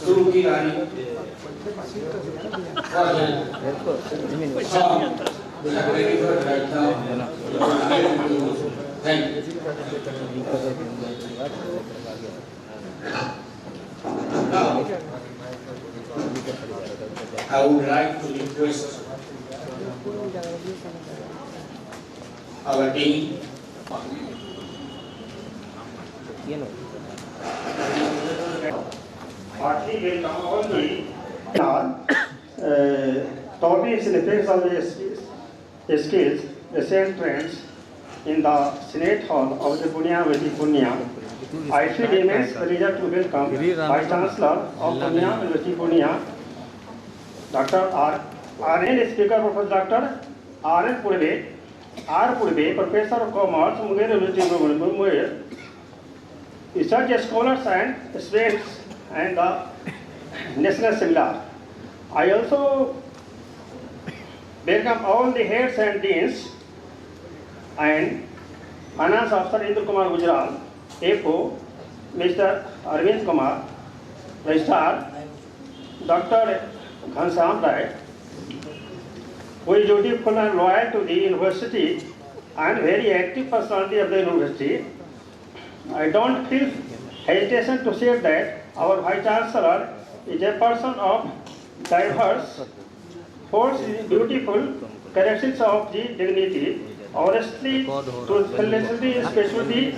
शुरू की रानी I would like to request our dean partly welcome all the topics in the face of the skills, recent trends in the Senate Hall of the Punya Punya. I feel immense pleasure to welcome Vice Chancellor of Punya University Punya, Dr. R.N. Speaker Professor Dr. R.N. Purve, Professor of Commerce, Munger University Munger, research scholars and students and the national seminar. I also welcome all the heads and deans and finance officer Indra Kumar Gujral, APO, Mr. Arvind Kumar, Registrar, Dr. Ghanshyam Rai, who is dutiful and loyal to the university and very active personality of the university. I don't feel hesitation to say that our Vice Chancellor is a person of diverse, holds beautiful characteristics of the dignity, honestly, truthfully, especially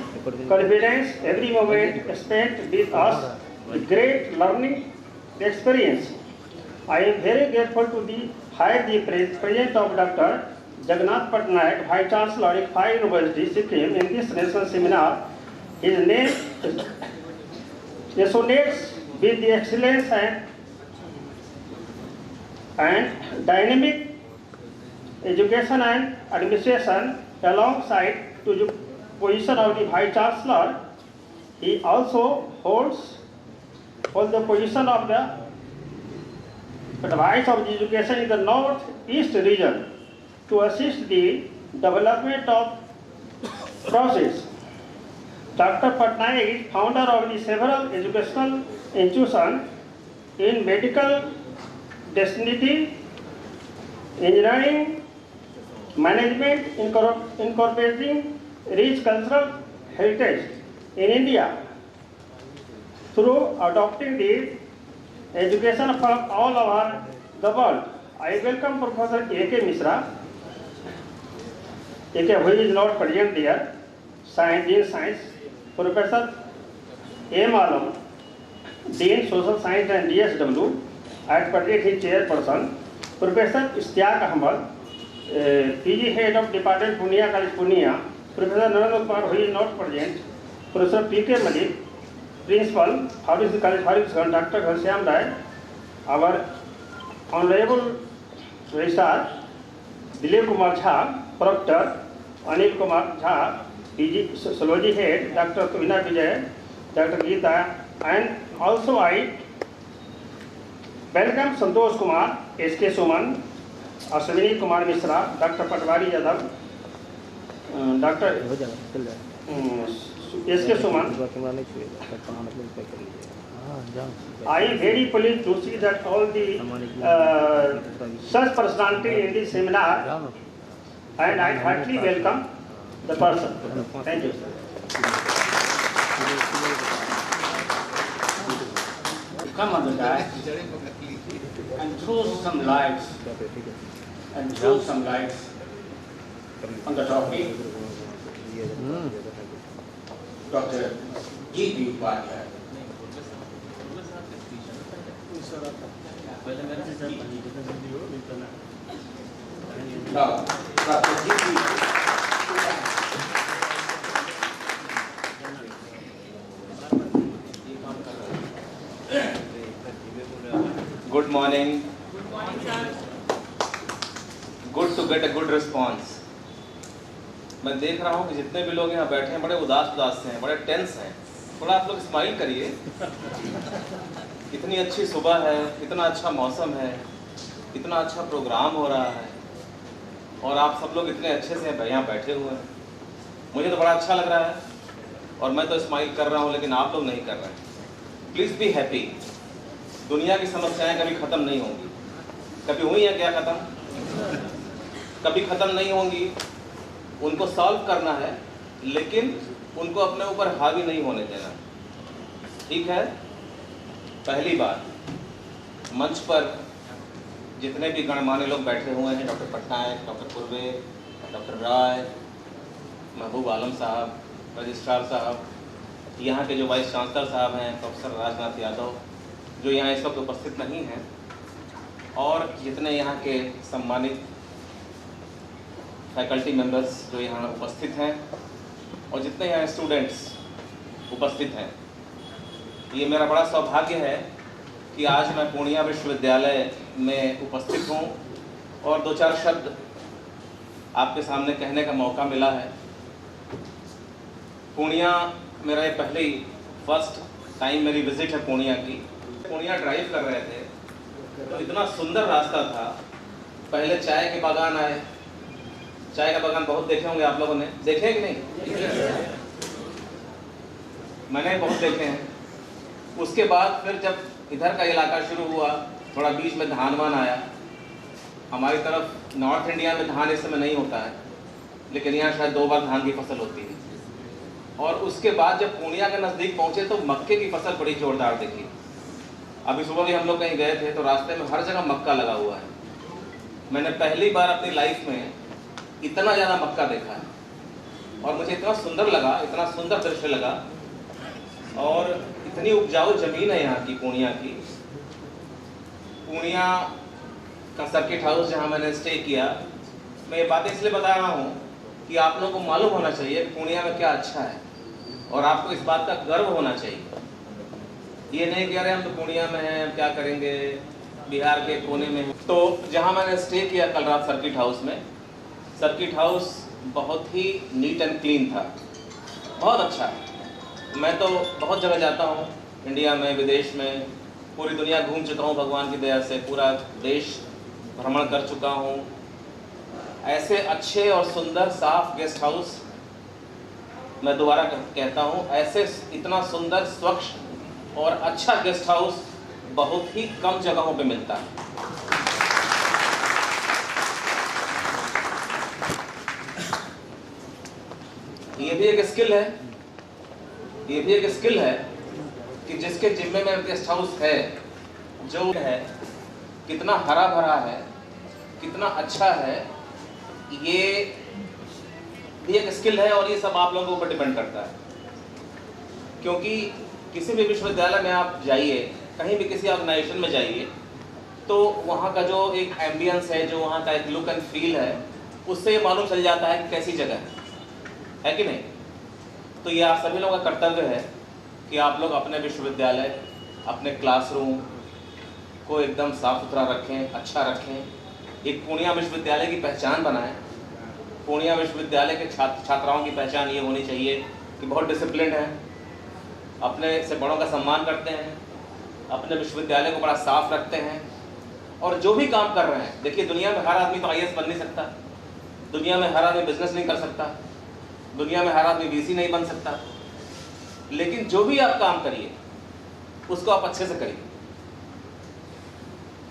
confidence, every moment spent with us, with great learning experience. I am very grateful to the presence of Dr. Jagannath Patnaik, Vice Chancellor of Phai University, Sikkim, in this national seminar. His name resonates with the excellence and dynamic education and administration alongside to the position of the Vice Chancellor. He also holds the position of the advice of the education in the Northeast region to assist the development of process. Dr. Patnaik is founder of the several educational institutions in medical, dentistry, engineering, management, incorporating rich cultural heritage in India. Through adopting the education from all over the world, I welcome Professor A.K. Mishra, A.K. who is not present there, Dean Science, Professor M. Alam, Dean Social Science and DSW, at present his chairperson, Professor Ishtiaq Ahmad, PG Head of Department Punya College Punya, Professor Narendra Kumar, who is not present, Professor P.K. Malik, Principal, Harvard College, Harvard, Dr. Ghanshyam Rai, our Honorable Registrar, Dilip Kumar Jha, Proctor, Anil Kumar Jha, PG Sociology Head, Dr. Kavina Vijay, Dr. Geeta, and also I welcome Santosh Kumar, S.K. Suman, Ashwini Kumar Mishra, Dr. Patwari Yadav, Dr. S.K. Suman. I am very pleased to see that all the such personality in this seminar, and I heartily welcome the person. Thank you, sir. Come on the dais and throw some lights on the topic. Dr. G.P. Upadhyay. Now, Dr. G.P. Good morning. Good to get a good response. मैं देख रहा हूँ कि जितने भी लोग यहाँ बैठे हैं बड़े उदास से हैं, बड़े टेंस हैं। थोड़ा आप लोग स्माइल करिए। इतनी अच्छी सुबह है, इतना अच्छा मौसम है, इतना अच्छा प्रोग्राम हो रहा है और आप सब लोग इतने अच्छे से यहाँ बैठे हुए हैं। मुझे तो बड़ा अच्छा लग रहा है और मैं तो स्माइल कर रहा हूँ, लेकिन आप लोग नहीं कर रहे हैं। Please be happy. दुनिया की समस्याएं कभी ख़त्म नहीं होंगी। कभी हुई हैं क्या ख़त्म? कभी ख़त्म नहीं होंगी। उनको सॉल्व करना है, लेकिन उनको अपने ऊपर हावी नहीं होने देना। ठीक है? पहली बात, मंच पर जितने भी गणमान्य लोग बैठे हुए हैं, डॉक्टर पटनायक, डॉक्टर पूर्वे, डॉक्टर राय, महबूब आलम साहब, रजिस्ट्रार साहब, यहाँ के जो वाइस चांसलर साहब हैं, प्रोफेसर राजनाथ यादव, जो यहाँ इस वक्त उपस्थित नहीं हैं, और जितने यहाँ के सम्मानित फैकल्टी मेंबर्स जो यहाँ उपस्थित हैं, और जितने यहाँ स्टूडेंट्स उपस्थित हैं, ये मेरा बड़ा सौभाग्य है कि आज मैं पूर्णिया विश्वविद्यालय में उपस्थित हूँ और 2-4 शब्द आपके सामने कहने का मौका मिला है। पूर्णिया मेरा ये पहले ही फर्स्ट टाइम मेरी विजिट है पूर्णिया की। पूर्णिया ड्राइव कर रहे थे तो इतना सुंदर रास्ता था। पहले चाय के बागान आए। चाय का बागान बहुत देखे होंगे आप लोगों ने, देखे कि नहीं? मैंने बहुत देखे हैं। उसके बाद फिर जब इधर का इलाका शुरू हुआ, थोड़ा बीच में धान वान आया। हमारी तरफ नॉर्थ इंडिया में धान इस समय नहीं होता है, लेकिन यहाँ शायद 2 बार धान की फसल होती है। और उसके बाद जब पूर्णिया के नज़दीक पहुँचे तो मक्के की फसल बड़ी जोरदार दिखी। अभी सुबह भी हम लोग कहीं गए थे तो रास्ते में हर जगह मक्का लगा हुआ है। मैंने पहली बार अपनी लाइफ में इतना ज़्यादा मक्का देखा है और मुझे इतना सुंदर लगा, इतना सुंदर दृश्य लगा। और इतनी उपजाऊ ज़मीन है यहाँ की, पूर्णिया की। पूर्णिया का सर्किट हाउस जहाँ मैंने स्टे किया, मैं ये बातें इसलिए बता रहा हूँ कि आप लोगों को मालूम होना चाहिए कि पूर्णिया में क्या अच्छा है और आपको इस बात का गर्व होना चाहिए। ये नहीं कह रहे हम तो पूर्णिया में हैं, क्या करेंगे, बिहार के कोने में। तो जहाँ मैंने स्टे किया कल रात सर्किट हाउस में, सर्किट हाउस बहुत ही नीट एंड क्लीन था, बहुत अच्छा। मैं तो बहुत जगह जाता हूँ, इंडिया में, विदेश में, पूरी दुनिया घूम चुका हूँ भगवान की दया से, पूरा देश भ्रमण कर चुका हूँ। ऐसे अच्छे और सुंदर साफ गेस्ट हाउस, मैं दोबारा कहता हूँ, ऐसे इतना सुंदर, स्वच्छ और अच्छा गेस्ट हाउस बहुत ही कम जगहों पे मिलता है। ये भी एक स्किल है, ये भी एक स्किल है कि जिसके जिम्मे में गेस्ट हाउस है, जो है कितना हरा भरा है, कितना अच्छा है, ये भी एक स्किल है। और ये सब आप लोगों के ऊपर डिपेंड करता है, क्योंकि किसी भी विश्वविद्यालय में आप जाइए, कहीं भी किसी ऑर्गेनाइजेशन में जाइए, तो वहाँ का जो एक एम्बियंस है, जो वहाँ का एक लुक एंड फील है, उससे ये मालूम चल जाता है कि कैसी जगह है कि नहीं। तो ये आप सभी लोगों का कर्तव्य है कि आप लोग अपने विश्वविद्यालय, अपने क्लासरूम को एकदम साफ सुथरा रखें, अच्छा रखें। एक पूर्णिया विश्वविद्यालय की पहचान बनाएं। पूर्णिया विश्वविद्यालय के छात्राओं की पहचान ये होनी चाहिए कि बहुत डिसिप्लिन है, अपने से बड़ों का सम्मान करते हैं, अपने विश्वविद्यालय को बड़ा साफ रखते हैं, और जो भी काम कर रहे हैं, देखिए दुनिया में हर आदमी तो IAS बन नहीं सकता, दुनिया में हर आदमी बिजनेस नहीं कर सकता, दुनिया में हर आदमी VC नहीं बन सकता, लेकिन जो भी आप काम करिए उसको आप अच्छे से करिए,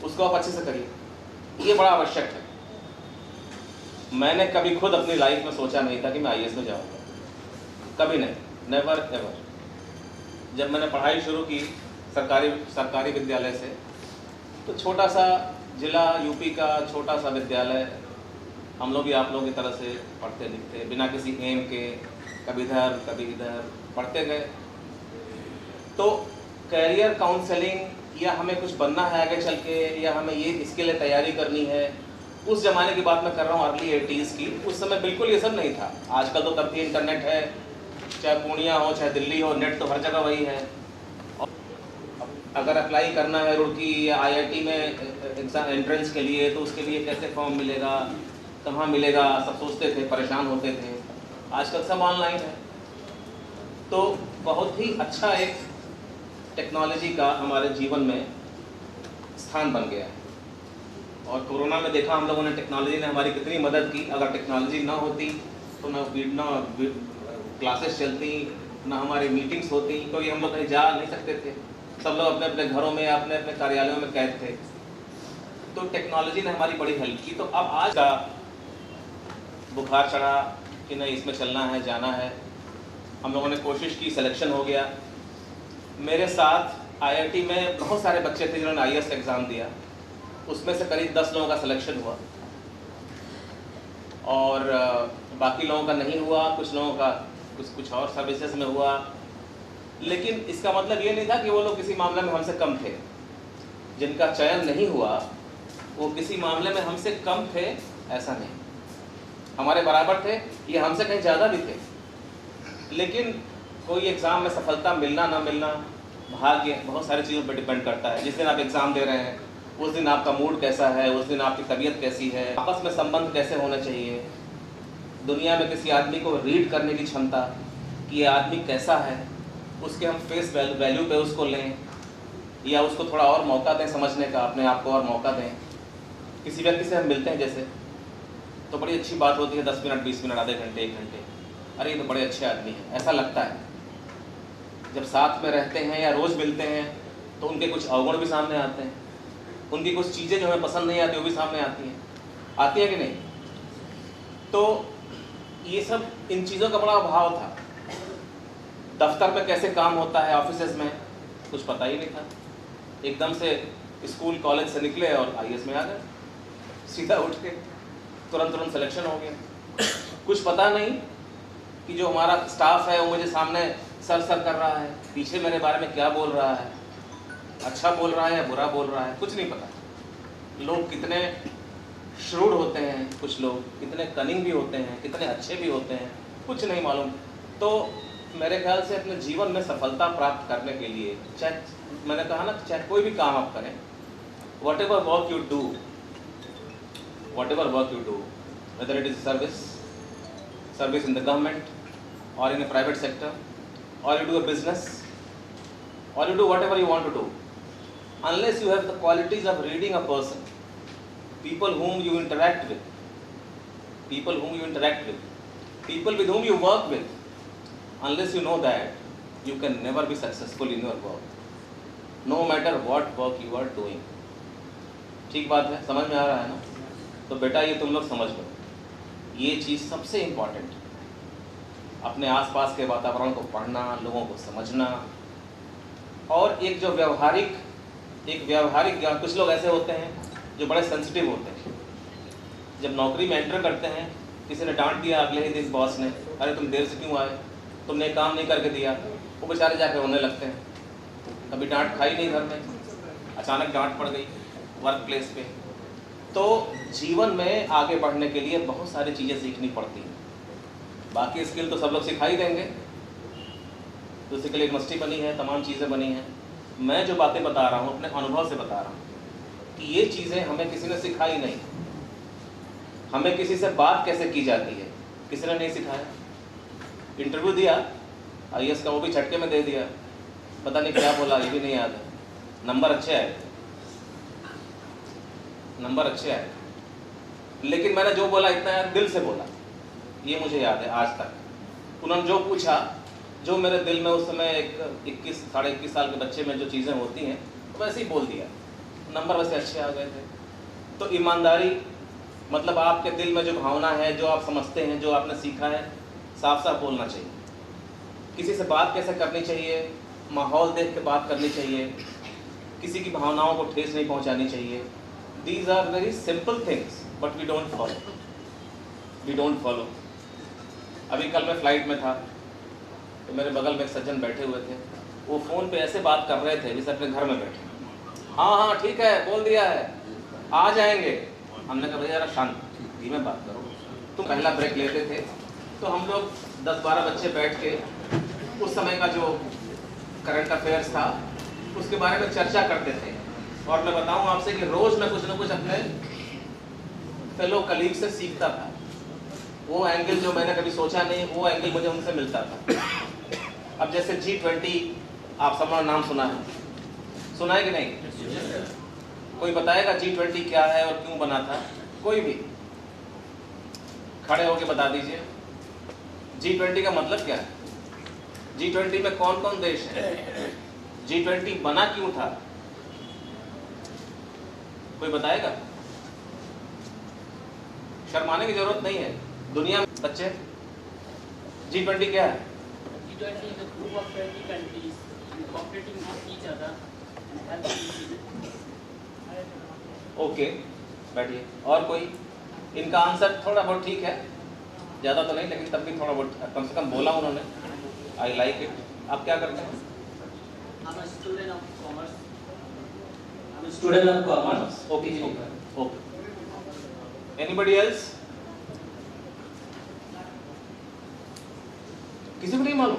उसको आप अच्छे से करिए, ये बड़ा आवश्यक है। मैंने कभी खुद अपनी लाइफ में सोचा नहीं था कि मैं IAS में जाऊँगा, कभी नहीं, नेवर एवर। जब मैंने पढ़ाई शुरू की सरकारी विद्यालय से, तो छोटा सा जिला, यूपी का छोटा सा विद्यालय, हम लोग भी आप लोगों की तरह से पढ़ते लिखते, बिना किसी एम के, कभी इधर कभी इधर पढ़ते गए। तो कैरियर काउंसलिंग या हमें कुछ बनना है आगे चल के, या हमें ये इसके लिए तैयारी करनी है, उस ज़माने की बात मैं कर रहा हूँ, अर्ली 80s की। उस समय बिल्कुल ये सब नहीं था। आजकल तो तब भी इंटरनेट है, चाहे पूर्णिया हो चाहे दिल्ली हो, नेट तो हर जगह वही है। और अगर अप्लाई करना है रुड़की या IIT में एग्जाम एंट्रेंस के लिए, तो उसके लिए कैसे फॉर्म मिलेगा, कहाँ मिलेगा, सब सोचते थे, परेशान होते थे। आजकल सब ऑनलाइन है। तो बहुत ही अच्छा एक टेक्नोलॉजी का हमारे जीवन में स्थान बन गया है। और कोरोना में देखा हम लोगों ने टेक्नोलॉजी ने हमारी कितनी मदद की। अगर टेक्नोलॉजी ना होती तो ना क्लासेस चलती, ना हमारी मीटिंग्स होती, क्योंकि हम लोग कहीं जा नहीं सकते थे, सब लोग अपने अपने घरों में अपने अपने कार्यालयों में कैद थे। तो टेक्नोलॉजी ने हमारी बड़ी हेल्प की। तो अब आज का बुखार चढ़ा कि नहीं इसमें चलना है, जाना है, हम लोगों ने कोशिश की, सिलेक्शन हो गया। मेरे साथ आईआईटी में बहुत सारे बच्चे थे जिन्होंने आईएएस एग्ज़ाम दिया, उसमें से करीब 10 लोगों का सिलेक्शन हुआ और बाकी लोगों का नहीं हुआ, कुछ लोगों का कुछ और सर्विसेज में हुआ। लेकिन इसका मतलब ये नहीं था कि वो लोग किसी मामले में हमसे कम थे। जिनका चयन नहीं हुआ वो किसी मामले में हमसे कम थे ऐसा नहीं, हमारे बराबर थे, ये हमसे कहीं ज़्यादा भी थे। लेकिन कोई एग्ज़ाम में सफलता मिलना ना मिलना भाग्य बहुत सारी चीज़ों पर डिपेंड करता है। जिस दिन आप एग्ज़ाम दे रहे हैं उस दिन आपका मूड कैसा है, उस दिन आपकी तबीयत कैसी है, आपस में संबंध कैसे होने चाहिए, दुनिया में किसी आदमी को रीड करने की क्षमता कि ये आदमी कैसा है, उसके हम फेस वैल्यू पे उसको लें या उसको थोड़ा और मौका दें समझने का, अपने आप को और मौका दें। किसी व्यक्ति से हम मिलते हैं जैसे, तो बड़ी अच्छी बात होती है, 10 मिनट 20 मिनट, आधे घंटे 1 घंटे, अरे ये तो बड़े अच्छे आदमी हैं ऐसा लगता है। जब साथ में रहते हैं या रोज़ मिलते हैं तो उनके कुछ अवगुण भी सामने आते हैं, उनकी कुछ चीज़ें जो हमें पसंद नहीं आती वो भी सामने आती है कि नहीं। तो ये सब इन चीज़ों का बड़ा अभाव था। दफ्तर में कैसे काम होता है, ऑफिसेज में कुछ पता ही नहीं था। एकदम से स्कूल कॉलेज से निकले और आईएएस में आ गए, सीधा उठ के तुरंत सिलेक्शन हो गया। कुछ पता नहीं कि जो हमारा स्टाफ है वो मुझे सामने सर कर रहा है, पीछे मेरे बारे में क्या बोल रहा है, अच्छा बोल रहा है या बुरा बोल रहा है, कुछ नहीं पता। लोग कितने श्रूड होते हैं, कुछ लोग कितने कनिंग भी होते हैं, कितने अच्छे भी होते हैं, कुछ नहीं मालूम। तो मेरे ख्याल से अपने जीवन में सफलता प्राप्त करने के लिए, चाहे मैंने कहा ना, चाहे कोई भी काम आप करें, what ever work you do, whether it is service in the government or in a private sector, or you do a business, or you do whatever you want to do, unless you have the qualities of reading a person, people whom you interact with, people with whom you work with, unless you know that, you can never be successful in your work, no matter what work you are doing. ठीक बात है, समझ में आ रहा है ना? तो बेटा ये तुम लोग समझ लो, ये चीज़ सबसे इम्पॉर्टेंट है। अपने आसपास के वातावरण को पढ़ना, लोगों को समझना, और एक जो व्यावहारिक ज्ञान। कुछ लोग ऐसे होते हैं जो बड़े सेंसिटिव होते हैं, जब नौकरी में एंटर करते हैं, किसी ने डांट दिया अगले ही दिन बॉस ने, अरे तुम देर से क्यों आए, तुमने काम नहीं करके दिया, वो बेचारे जाकर रोने लगते हैं। कभी डांट खाई नहीं घर में, अचानक डांट पड़ गई वर्क प्लेस पे। तो जीवन में आगे बढ़ने के लिए बहुत सारी चीज़ें सीखनी पड़ती हैं। बाकी स्किल तो सब लोग सिखाई देंगे, तो उसके लिए यूनिवर्सिटी बनी है, तमाम चीज़ें बनी हैं। मैं जो बातें बता रहा हूँ अपने अनुभव से बता रहा हूँ कि ये चीज़ें हमें किसी ने सिखाई नहीं। हमें किसी से बात कैसे की जाती है किसी ने नहीं सिखाया। इंटरव्यू दिया आईएएस का, वो भी झटके में दे दिया, पता नहीं क्या बोला ये भी नहीं याद है। नंबर अच्छे आए, लेकिन मैंने जो बोला इतना यार दिल से बोला, ये मुझे याद है आज तक। उन्होंने जो पूछा, जो मेरे दिल में उस समय एक 21 साढ़े 21 साल के बच्चे में जो चीज़ें होती हैं वैसे ही बोल दिया। नंबर वैसे अच्छे आ गए थे। तो ईमानदारी मतलब आपके दिल में जो भावना है, जो आप समझते हैं, जो आपने सीखा है, साफ साफ बोलना चाहिए। किसी से बात कैसे करनी चाहिए, माहौल देख के बात करनी चाहिए, किसी की भावनाओं को ठेस नहीं पहुंचानी चाहिए। These are very simple things, but we don't follow. अभी कल मैं फ्लाइट में था, तो मेरे बगल में एक सज्जन बैठे हुए थे, वो फ़ोन पे ऐसे बात कर रहे थे जैसे अपने घर में बैठे। हाँ ठीक है, बोल दिया है, आ जाएंगे। हमने कहा भैया जरा शांत धीमे बात करो। तो पहला ब्रेक लेते थे तो हम लोग 10-12 बच्चे बैठ के उस समय का जो करंट अफेयर्स था उसके बारे में चर्चा करते थे। और मैं बताऊं आपसे कि रोज़ मैं कुछ ना कुछ अपने फेलो कलीग से सीखता था। वो एंगल जो मैंने कभी सोचा नहीं, वो एंगल मुझे उनसे मिलता था। अब जैसे G20 आप सब नाम सुना है कि नहीं? कोई बताएगा G20 क्या है और क्यों बना था? कोई भी खड़े होके बता दीजिए। G20 का मतलब क्या है? G20 में कौन कौन देश है? G20 बना क्यों था? कोई बताएगा? शर्माने की जरूरत नहीं है। दुनिया में बच्चे, G20 क्या है? G20 is a group of 20 countries cooperating with each other and helping each other. Okay, बैठिए। और कोई? इनका आंसर थोड़ा बहुत ठीक है, ज़्यादा तो नहीं, लेकिन तब भी थोड़ा बहुत कम से कम बोला उन्होंने। I like it. आप क्या करते हैं? I'm a student of commerce. I'm a Student of commerce. Okay okay. Anybody else? किसी को नहीं मालूम?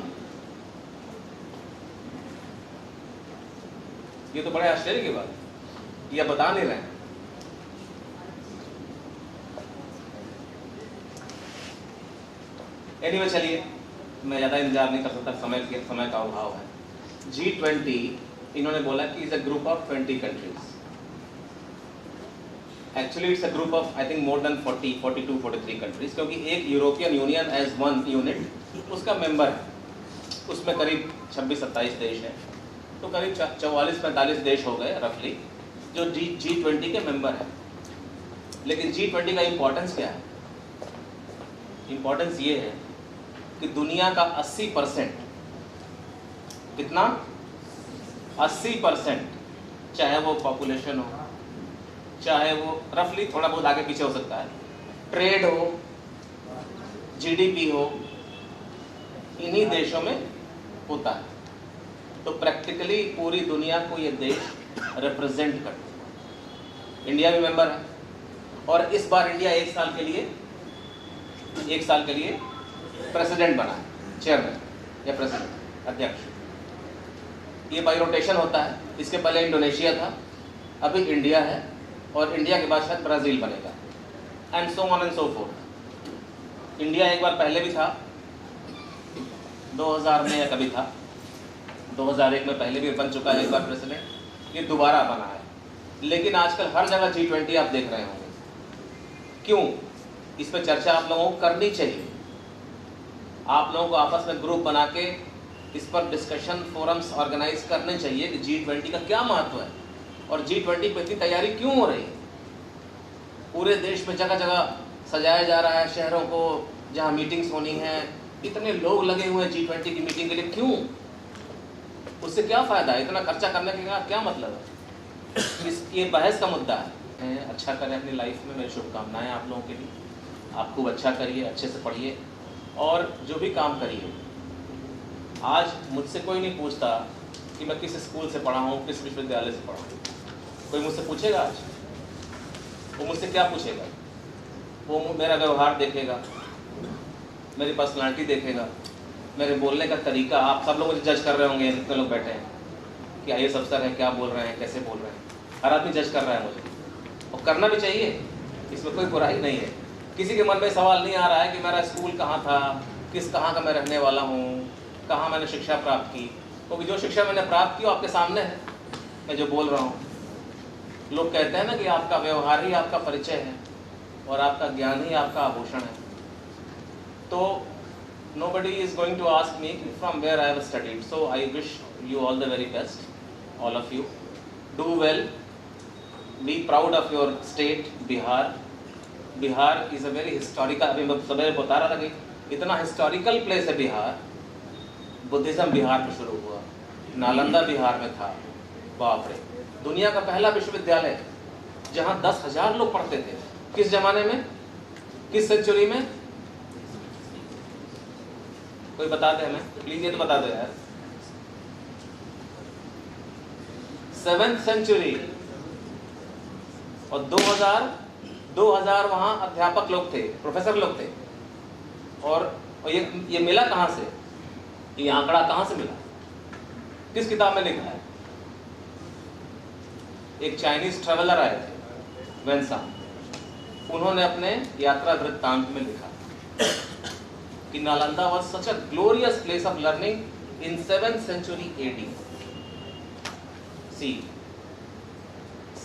ये तो बड़े आश्चर्य की बात है, ये बता नहीं रहे हैं। एनीवे चलिए, मैं ज़्यादा इंतजार नहीं कर सकता, समय का अभाव है। G20 इन्होंने बोला कि is a group of 20 countries. Actually it's a group of I think more than 42 43 countries, क्योंकि एक European Union as one unit उसका मेंबर है, उसमें करीब 26-27 देश हैं, तो करीब 44-45 देश हो गए रफली जो G20 के मेंबर हैं। लेकिन G20 का इम्पोर्टेंस क्या है? इम्पोर्टेंस ये है कि दुनिया का 80%, कितना? 80%, चाहे वो पॉपुलेशन हो, चाहे वो रफली थोड़ा बहुत आगे पीछे हो सकता है, ट्रेड हो, जीडीपी हो, इन्हीं देशों में होता है। तो प्रैक्टिकली पूरी दुनिया को ये देश रिप्रेजेंट करते हैं। इंडिया भी मेंबर है, और इस बार इंडिया एक साल के लिए प्रेसिडेंट बना है, चेयरमैन या प्रेसिडेंट, अध्यक्ष। ये बाई रोटेशन होता है। इसके पहले इंडोनेशिया था, अभी इंडिया है, और इंडिया के बाद शायद ब्राज़ील बनेगा, and so on and so fourth. India एक बार पहले भी था, 2000 में या कभी था, 2001 में पहले भी बन चुका है एक बार प्रेसिडेंट, ये दोबारा बना है। लेकिन आजकल हर जगह G20 आप देख रहे होंगे। क्यों? इस पर चर्चा आप लोगों को करनी चाहिए। आप लोगों को आपस में ग्रुप बना के इस पर डिस्कशन फोरम्स ऑर्गेनाइज करने चाहिए कि G20 का क्या महत्व है और G20 पे इतनी तैयारी क्यों हो रही है। पूरे देश में जगह जगह सजाया जा रहा है शहरों को, जहाँ मीटिंग्स होनी है, इतने लोग लगे हुए हैं G20 की मीटिंग के लिए। क्यों? उससे क्या फ़ायदा है? इतना खर्चा करने का क्या मतलब है? ये बहस का मुद्दा है। अच्छा करें अपनी लाइफ में, मेरी शुभकामनाएं आप लोगों के लिए। आप खूब अच्छा करिए, अच्छे से पढ़िए, और जो भी काम करिए। आज मुझसे कोई नहीं पूछता कि मैं किस स्कूल से पढ़ा हूँ, किस विश्वविद्यालय से पढ़ा हूँ। कोई मुझसे पूछेगा आज? वो मुझसे क्या पूछेगा? वो मेरा व्यवहार देखेगा, मेरी पर्सनालिटी देखेगा, मेरे बोलने का तरीका। आप सब लोग मुझे जज कर रहे होंगे, जितने लोग बैठे हैं, कि IAS अफसर है, क्या बोल रहे हैं, कैसे बोल रहे हैं। हर आदमी जज कर रहा है मुझे, और करना भी चाहिए, इसमें कोई बुराई नहीं है। किसी के मन में सवाल नहीं आ रहा है कि मेरा स्कूल कहाँ था, कहाँ का मैं रहने वाला हूँ, कहाँ मैंने शिक्षा प्राप्त की, क्योंकि जो शिक्षा मैंने प्राप्त की वो आपके सामने है, मैं जो बोल रहा हूँ। लोग कहते हैं ना कि आपका व्यवहार ही आपका परिचय है और आपका ज्ञान ही आपका आभूषण है। तो nobody is going to ask me from where I have studied, so I wish you all the very best, all of you. Do well, be proud of your state, Bihar. Bihar is a very historical, अभी मैं सवेरे बता रहा था कि इतना historical place है Bihar. Buddhism Bihar में शुरू हुआ, नालंदा बिहार में था, बाप रे। दुनिया का पहला विश्वविद्यालय जहाँ 10,000 लोग पढ़ते थे। किस जमाने में, किस सेंचुरी में? कोई बता दे हमें प्लीज, ये तो बता दो यार। 7th सेंचुरी, और 2000 वहाँ अध्यापक लोग थे, प्रोफेसर लोग थे। और ये मिला कहाँ से? ये आंकड़ा कहाँ से मिला? किस किताब में लिखा है? एक चाइनीज ट्रेवलर आए थे, वेनसांग, उन्होंने अपने यात्रा वृत्तांत में लिखा कि Nalanda was such a glorious place of learning in 7th century AD. See,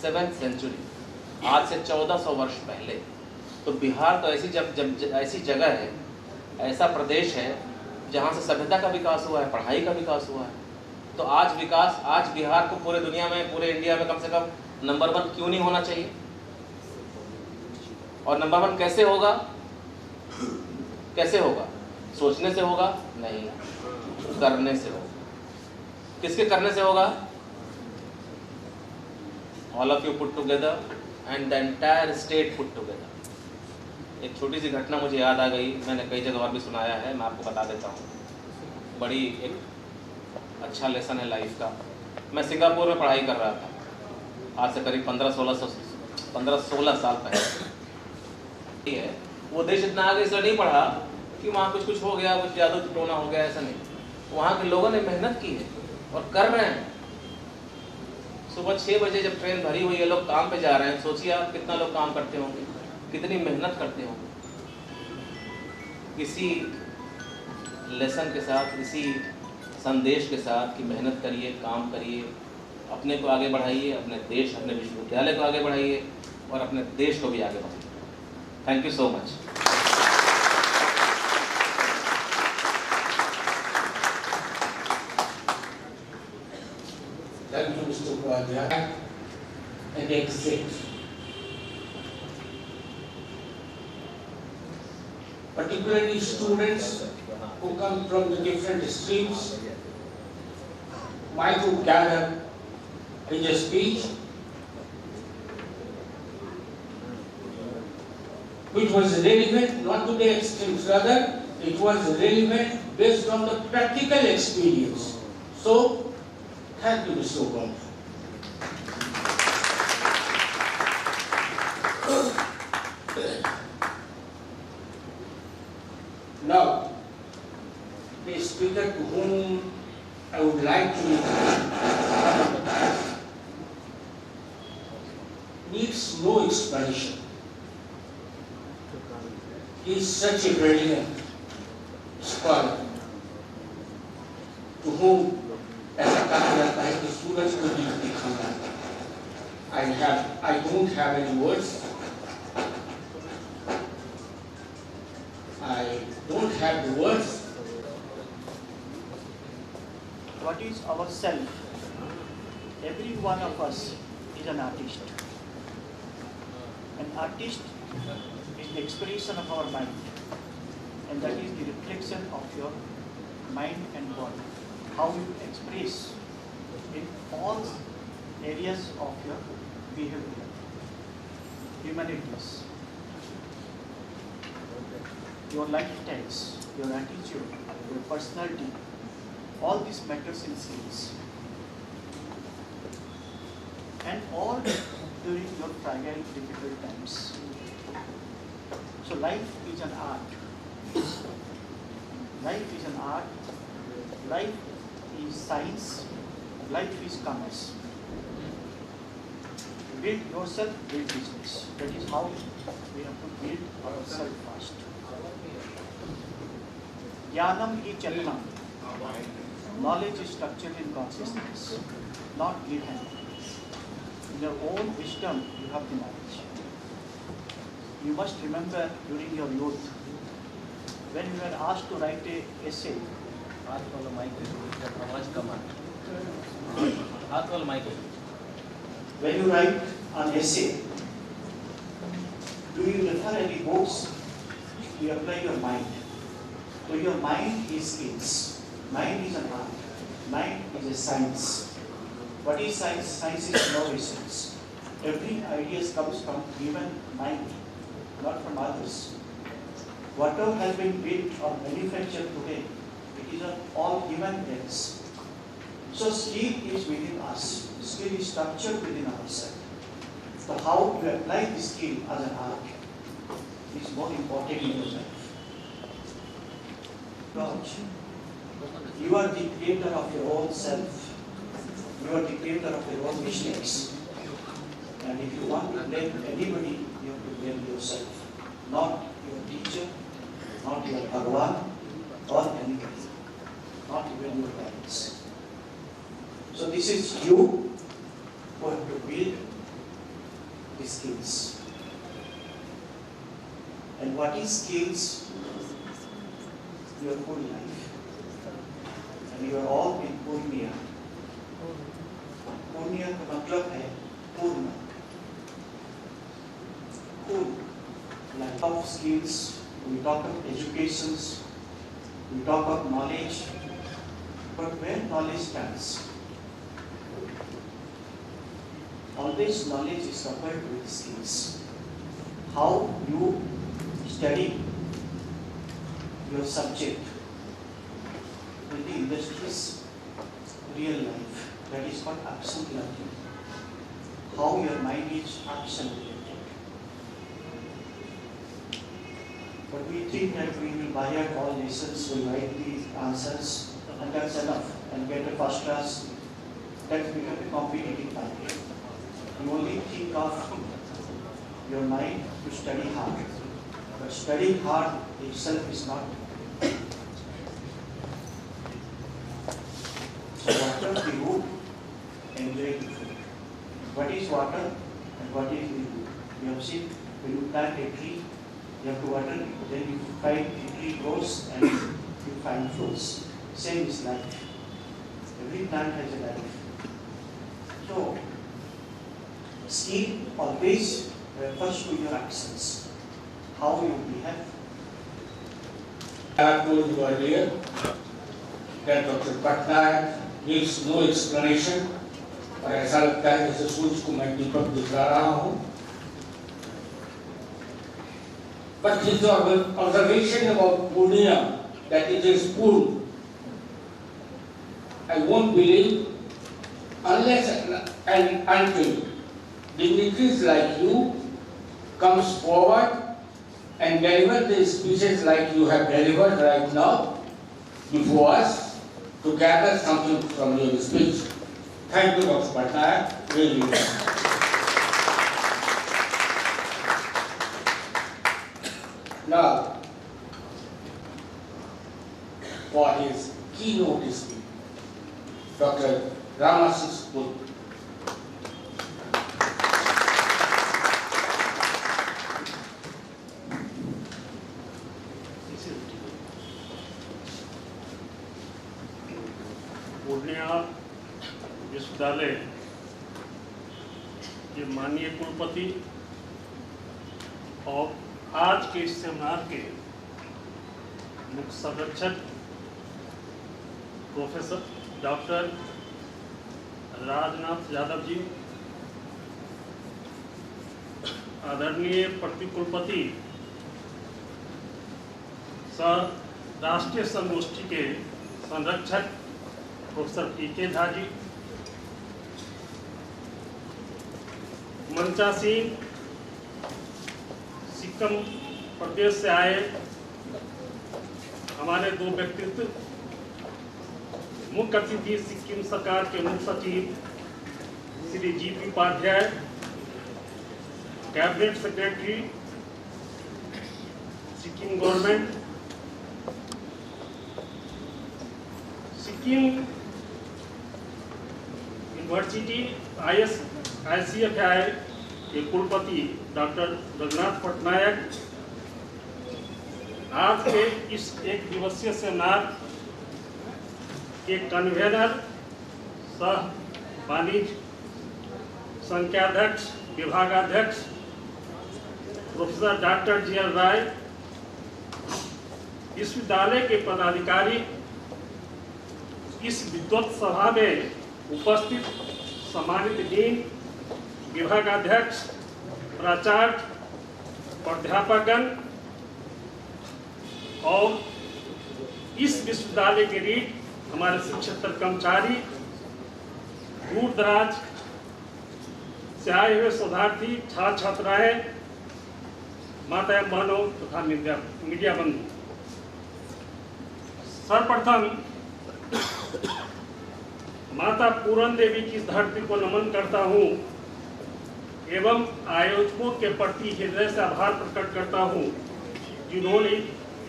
7th century, आज से 1400 वर्ष पहले। तो बिहार तो ऐसी जगह है ऐसा प्रदेश है जहाँ से सभ्यता का विकास हुआ है, पढ़ाई का विकास हुआ है। तो आज बिहार को पूरे दुनिया में, पूरे इंडिया में कम से कम नंबर 1 क्यों नहीं होना चाहिए? और नंबर 1 कैसे होगा? कैसे होगा? सोचने से होगा? नहीं, करने से होगा। किसके करने से होगा? All of you put together and the entire state put together. एक छोटी सी घटना मुझे याद आ गई, मैंने कई जगह और भी सुनाया है, मैं आपको बता देता हूँ। बड़ी एक अच्छा लेसन है लाइफ का। मैं सिंगापुर में पढ़ाई कर रहा था, आज से करीब 15-16 साल पहले है। वो देश इतना आगे इसलिए नहीं पढ़ा कि वहाँ कुछ हो गया, कुछ जादू टोना हो गया, ऐसा नहीं। वहाँ के लोगों ने मेहनत की है और कर रहे हैं। सुबह 6 बजे जब ट्रेन भरी हुई है, लोग काम पे जा रहे हैं। सोचिए आप कितना लोग काम करते होंगे, कितनी मेहनत करते होंगे। इसी लेसन के साथ, इसी संदेश के साथ कि मेहनत करिए, काम करिए, अपने को आगे बढ़ाइए, अपने देश, अपने विश्वविद्यालय को आगे बढ़ाइए और अपने देश को भी आगे बढ़ाइए। Thank you so much. Thank you, Mr. Upadhyay, and exit. Particularly students who come from the different streams might would gather in the speech which was relevant not to the extremes, rather it was relevant based on the practical experience. So, thank you, Mr. Upadhyay. Now, the speaker to whom I would like to needs no explanation. He is such a brilliant scholar to whom ऐसा कहा जाता है कि सूरज को भी दिखाना। I don't have any words. I don't have the words. What is our self? Every one of us is an artist. An artist is the expression of our mind, and that is the reflection of your mind and body. How you express in all areas of your behavior, humanities, your lifestyles, your attitude, your personality, all this matters in skills. And all during your fragile, difficult times. So life is an art. Life is an art. Life is science. Life is commerce. Build yourself, build business. That is how we have to build ourselves first. Jnanam hi chalanam. Knowledge is structured in consciousness, not given. In your own wisdom, you have the knowledge. You must remember during your youth, when you were asked to write an essay. हाथ वाला mic है, आवाज कम आ रही है। हाथ वाला mic है। When you write an essay, do you refer any books? You apply your mind. So your mind is skills. Mind is an art. Mind is a science. What is science? Science is innovations. Every idea comes from human mind, not from others. Whatever has been built or manufactured today, it is all human hands. So skill is within us. Skill is structured within ourselves. So how you apply this skill as an art is more important in your life. God, you are the creator of your own self. You are the creator of your own mistakes. And if you want to blame anybody, you have to blame yourself. Not your teacher, not your Bhagwan, or anybody. Not even your parents. So this is you who have to build the skills. And what is skills? your whole life. And you are all in Purnia. Purnia का मतलब है पूर्ण. Full life of skills. We talk of educations. We talk of knowledge. But where knowledge stands, always knowledge is coupled with skills. How you study your subject in the industry's real life, that is called action learning. How your mind is action related. But we think that we will buy out all lessons, we write the answers, and that's enough, and get a first class. That's become a competitive market. You only think of your mind to study hard, but studying hard itself is not. So water the root, enjoy the fruit. What is water and what is the root? You have seen when you plant a tree, you have to water it, then you find the tree grows and you find fruits. Same is life. Every plant has a life. So, skill always refers to your actions, how you behave. I have told you earlier that Dr. Patnaik needs no explanation, और ऐसा लगता है जैसे सूरज को मैं दीपक दिखला रहा हूँ. But his observation about Purnia, that it is Purn, I won't believe unless and until dignitaries like you comes forward and deliver the speeches like you have delivered right now before us to gather something from your speech. Thank you, Dr. Patnaik. Really. Now, for his keynote speech, Dr. Ramasis Bull. Purnia विश्वविद्यालय के माननीय कुलपति और आज के इस seminar के मुख्य संरक्षक प्रोफेसर डॉक्टर राजनाथ यादव जी, आदरणीय प्रतिकुलपति सह राष्ट्रीय संगोष्ठी के संरक्षक प्रोफेसर पी.के. झा जी, मंचासीन सिक्किम प्रदेश से आए हमारे दो व्यक्तित्व, मुख्य अतिथि सिक्किम सरकार के मुख्य सचिव Shri GP. Upadhyay, cabinet secretary Sikkim government, Sikkim university ICFI के कुलपति डॉक्टर रघुनाथ पटनायक, आज के इस एक दिवसीय सेमिनार के कन्वेनर सह वाणिज्य संख्याध्यक्ष विभागाध्यक्ष प्रोफेसर डॉक्टर जी.एल. राय, विश्वविद्यालय के पदाधिकारी, इस विद्वत सभा में उपस्थित सम्मानित डीन, विभागाध्यक्ष, प्राचार्य, प्राध्यापकगण और इस विश्वविद्यालय के रीट हमारे शिक्षक कर्मचारी, दूर दराज से आए हुए शोधार्थी, छात्र छात्राएं, माता एवं बहनों तथा मीडिया बंधु, सर्वप्रथम माता पूरन देवी की धरती को नमन करता हूँ एवं आयोजकों के प्रति हृदय से आभार प्रकट करता हूँ, जिन्होंने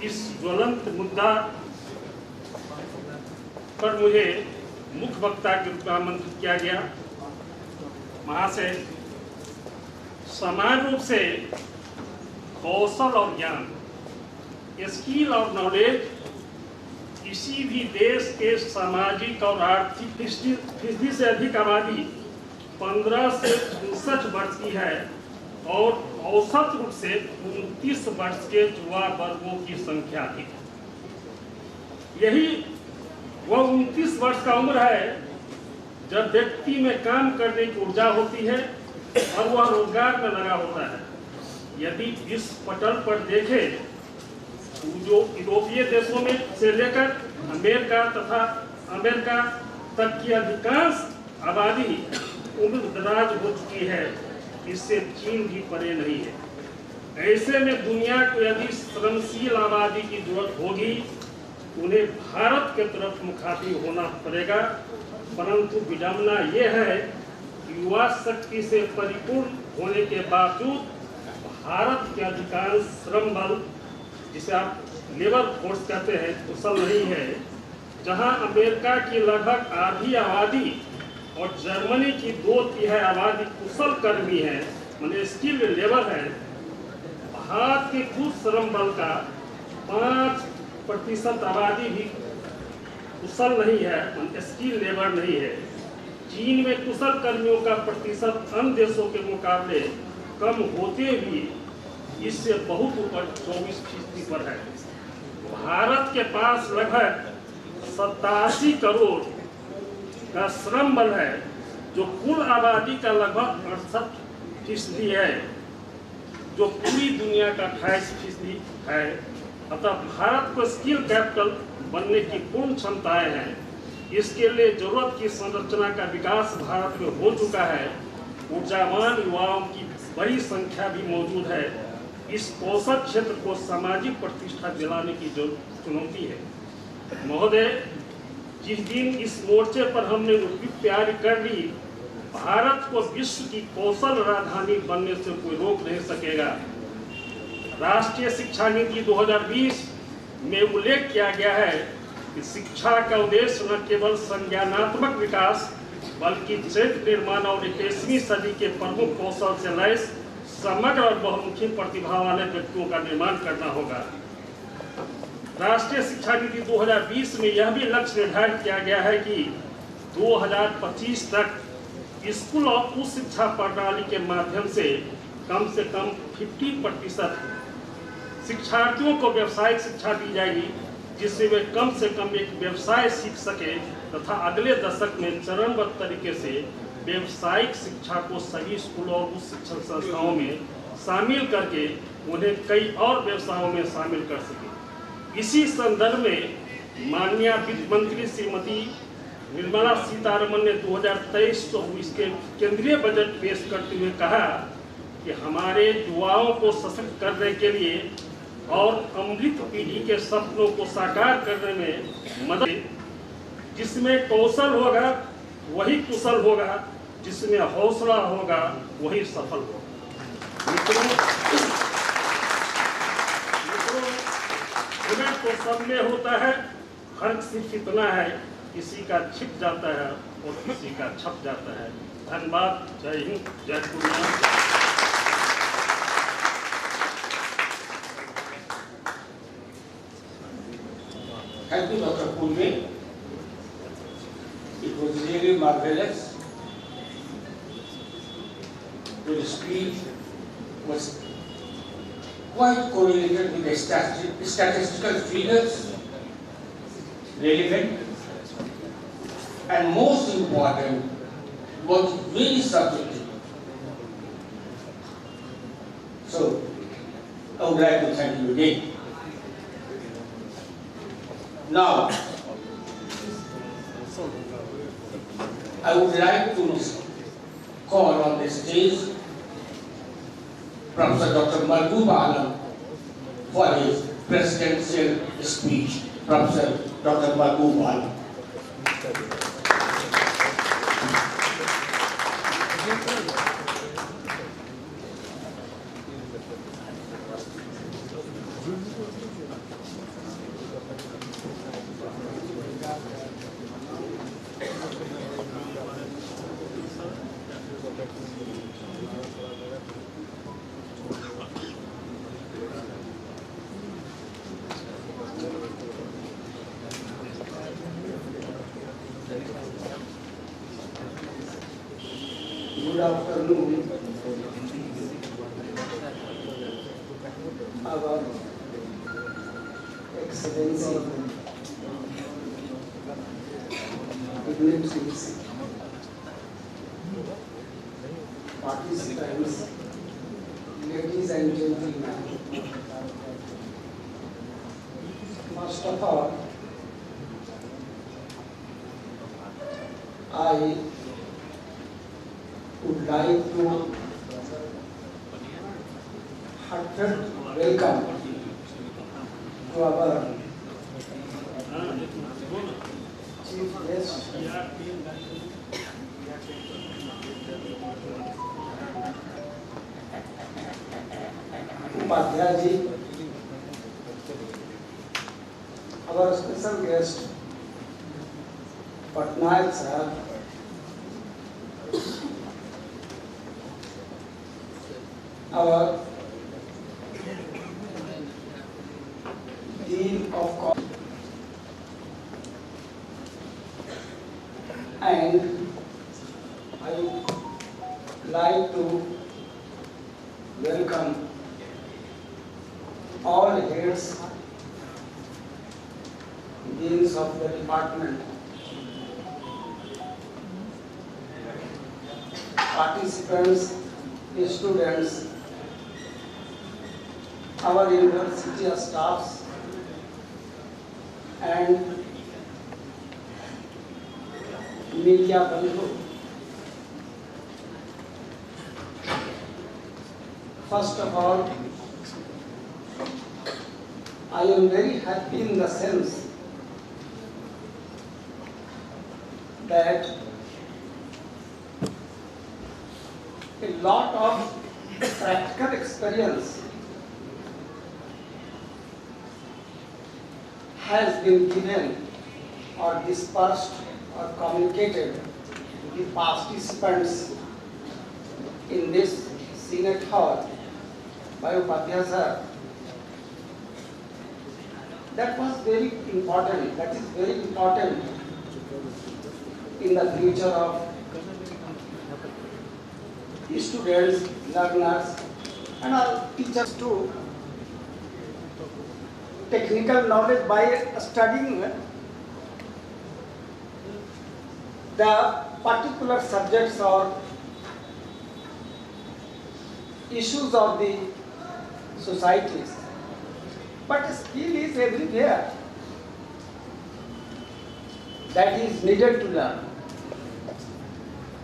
इस ज्वलंत मुद्दा पर मुझे मुख्य वक्ता के रूप में आमंत्रित किया गया। महाशय, समान रूप से कौशल और ज्ञान, स्किल और नॉलेज किसी भी देश के सामाजिक और आर्थिक फीसदी से अधिक आबादी 15 से 59 वर्ष की है और औसत रूप से 29 वर्ष के युवा वर्गों की संख्या अधिक है। यही वह 29 वर्ष का उम्र है जब व्यक्ति में काम करने की ऊर्जा होती है और वह रोजगार में लगा होता है। यदि विश्व पटल पर देखें तो जो यूरोपीय देशों में से लेकर अमेरिका तक की अधिकांश आबादी उम्र दराज हो चुकी है, इससे चीन भी परे नहीं है। ऐसे में दुनिया को यदि श्रमशील आबादी की जरूरत होगी उन्हें भारत के तरफ मुखातिब होना पड़ेगा। परंतु विडंबना यह है कि युवा शक्ति से परिपूर्ण होने के बावजूद भारत के अधिकांश श्रम बल, जिसे आप लेबर फोर्स कहते हैं, कुशल नहीं है। जहां अमेरिका की लगभग आधी आबादी और जर्मनी की 2/3 आबादी कुशल कर्मी है, माने स्किल्ड लेबर है, भारत के कुल श्रम बल का 5% आबादी भी कुशल नहीं है, माने स्किल्ड लेबर नहीं है। चीन में कुशल कर्मियों का प्रतिशत अन्य देशों के मुकाबले कम होते भी इससे बहुत ऊपर 24% पर है। भारत के पास लगभग 87 करोड़ का श्रम बल है जो कुल आबादी का लगभग 68% है, जो पूरी दुनिया का 28% है। अतः भारत को स्किल कैपिटल बनने की पूर्ण क्षमताएं हैं। इसके लिए जरूरत की संरचना का विकास भारत में हो चुका है। ऊर्जावान युवाओं की बड़ी संख्या भी मौजूद है। इस कौशल क्षेत्र को सामाजिक प्रतिष्ठा दिलाने की जो चुनौती है। महोदय, जिस दिन इस मोर्चे पर हमने विज्ञप्ति तैयारी कर ली, भारत को विश्व की कौशल राजधानी बनने से कोई रोक नहीं सकेगा। राष्ट्रीय शिक्षा नीति 2020 में उल्लेख किया गया है कि शिक्षा का उद्देश्य न केवल संज्ञानात्मक विकास बल्कि चरित्र निर्माण और 21वीं सदी के प्रमुख कौशल से लैस समग्र और बहुमुखी प्रतिभा वाले व्यक्तियों का निर्माण करना होगा। राष्ट्रीय शिक्षा नीति 2020 में यह भी लक्ष्य निर्धारित किया गया है कि 2025 तक स्कूल और उच्च शिक्षा प्रणाली के माध्यम से कम 50% शिक्षार्थियों को व्यावसायिक शिक्षा दी जाएगी, जिससे वे कम से कम एक व्यवसाय सीख सके तथा अगले दशक में चरणबद्ध तरीके से व्यावसायिक शिक्षा को सभी स्कूलों और उच्च शिक्षण संस्थाओं में शामिल करके उन्हें कई और व्यवसायों में शामिल कर सके। इसी संदर्भ में माननीय वित्त मंत्री श्रीमती निर्मला सीतारमन ने 2023-24 के केंद्रीय बजट पेश करते हुए कहा कि हमारे युवाओं को सशक्त करने के लिए और अमृत पीढ़ी के सपनों को साकार करने में मदद, जिसमें कौशल होगा वही कुशल होगा, जिसमें हौसला होगा वही सफल होगा। मित्रों, हुनर तो सब में होता है, फर्क सिर्फ इतना है किसी का छिप जाता है और किसी का छप जाता है। धन्यवाद। जय हिंद, जय Purnia. Thank you, Dr. Pulve. It was really marvelous. Your speech was quite correlated with the statistical figures, relevant, and most important, was very subjective. So, I would like to thank you again. Now, I would like to call on the stage Professor Dr. Mahbub Alam for his presidential speech. Professor Dr. Mahbub Alam. Good afternoon. Our Excellency, dignitaries, participants, ladies and gentlemen. First of all, I would like to heartfelt welcome to our chief guest, Upadhyaya ji, our special guest, Patnaik sir, our Dean of College, and I would like to welcome all heads, deans of the department, participants, students, our university staffs, and media bandhu. First of all, I am very happy in the sense that a lot of practical experience has been given or dispersed or communicated to the participants in this Senate Hall by Upadhyaya sir. That was very important, that is very important in the future of students, learners, and our teachers too. Technical knowledge by studying the particular subjects or issues of the societies. But skill is everywhere that is needed to learn,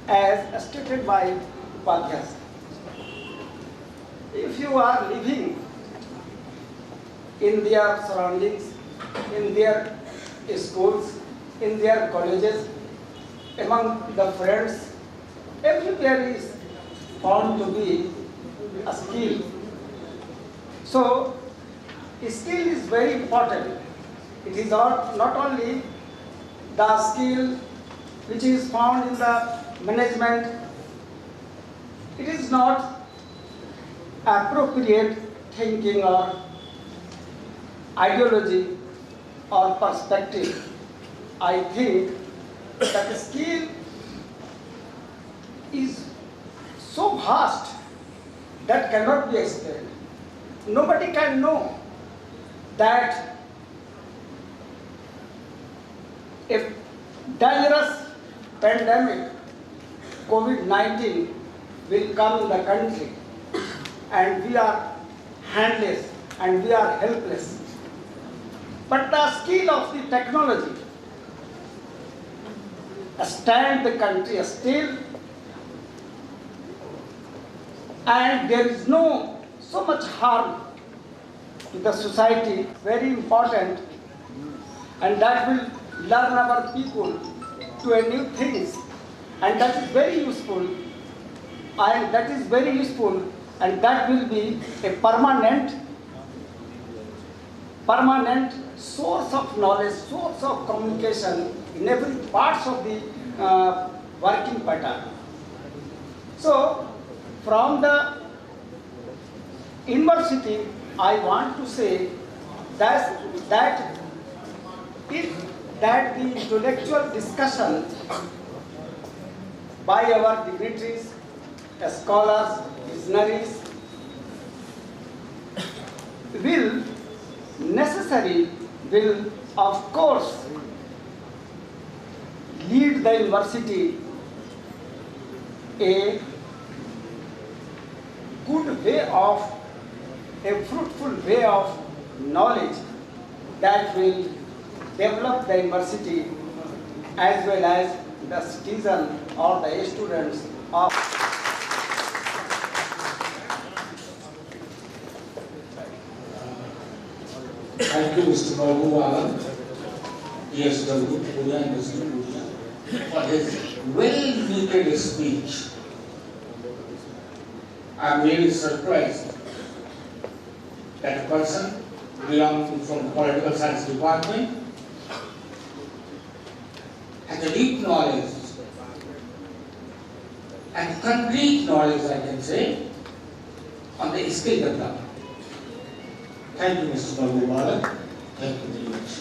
as stated by Upadhyaya. If you are living in their surroundings, in their schools, in their colleges, among the friends, everywhere is found to be a skill. So, skill is very important. It is not only the skill which is found in the management. It is not appropriate thinking or ideology or perspective. I think that the skill is so vast that cannot be explained. Nobody can know that if dangerous pandemic COVID-19 will come in the country and we are handless and we are helpless, but the skill of the technology stand the country still, and there is no so much harm to the society, very important, and that will learn our people to a new things, and that is very useful, and that is very useful, and that will be a permanent source of knowledge, source of communication in every parts of the working pattern. So, from the university, I want to say that if that the intellectual discussion by our dignitaries, scholars, visionaries will of course lead the university a good way of, a fruitful way of knowledge that will develop the university as well as the citizen or the students of. Thank you, Mr. Babu, PSW, Pune and Mr. Pune, for his well-needed speech. I am really surprised that a person belonging from the political science department has a deep knowledge and complete knowledge, I can say, on the skill development. Thank you, Mr. Babu Balak. Thank you very much.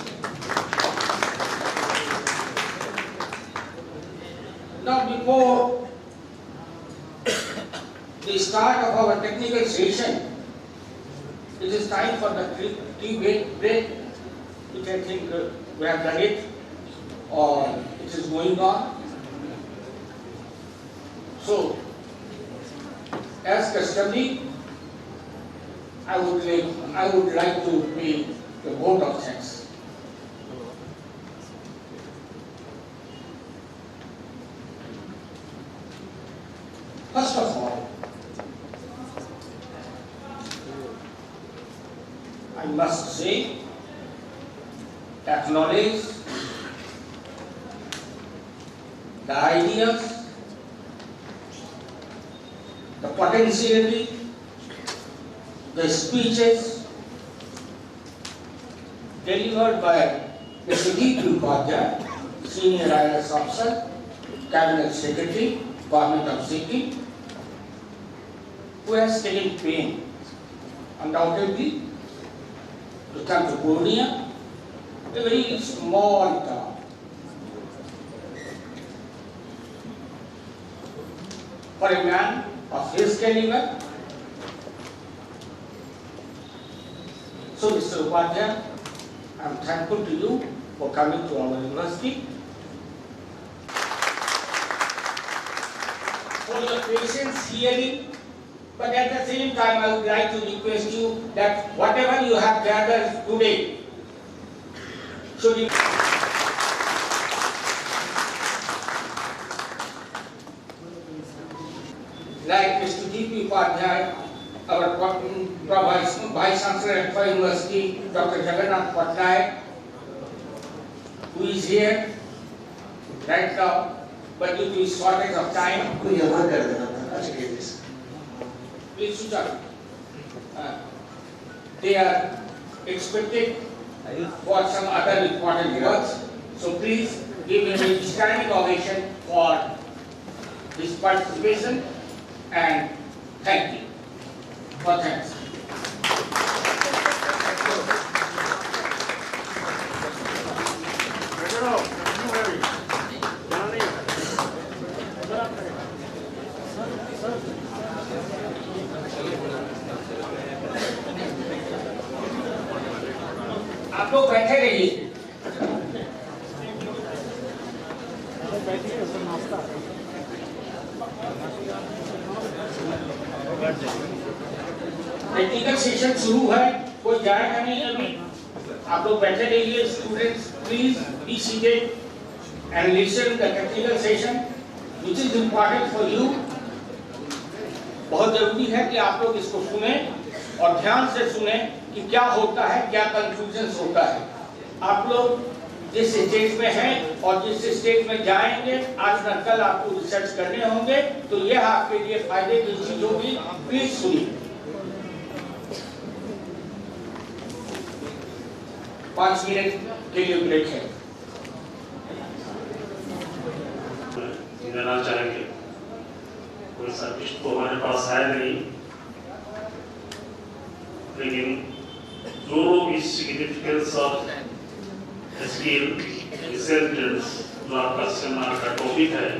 Now, before the start of our technical session, it is time for the tea break, which I think we have done it, or it is going on. So, as customary, I would like to pay the vote of thanks. First of all, I must say, acknowledge the ideas, the potentiality, the speeches delivered by Mr. D.P. Upadhyay, Senior IAS Officer, Cabinet Secretary, Government of Sikkim, who has taken pain, undoubtedly, to come to Purnia, a very small town. For a man of his caliber, so Mr. Upadhyay, I am thankful to you for coming to our university, for your patience hearing, but at the same time I would like to request you that whatever you have gathered today should be like Mr. D.P. Upadhyay, our Vice Chancellor at Pune University, Dr. Jagannath Patnaik, who is here right now, but due to his shortage of time, please sit down. They are expected for some other important works, so please give him a standing ovation for his participation and thank you. For thanks. आप लोग बैठे रहिए। Technical session शुरू है, कोई जाएगा नहीं अभी, आप लोग बैठे रहिए। Students please be seated and listen the technical session which is important for you. बहुत जरूरी है कि आप लोग इसको सुने और ध्यान से सुने कि क्या होता है, क्या कंफ्यूजन्स होता है। आप लोग जिस स्टेज में हैं और जिस स्टेज में जाएंगे, आज न कल आपको रिसर्च करने होंगे, तो यह आपके लिए फायदे की चीज होगी। प्लीज सुनिए। 5 मिनट के लिए ब्रेक है। देना चाहेंगे, कोई सर्विस तो हमारे पास है नहीं, लेकिन जो लोग इस सिग्निफिकेंस ऑफ स्किल रिसर्चर्स, जो आपका सेमिनार का टॉपिक है,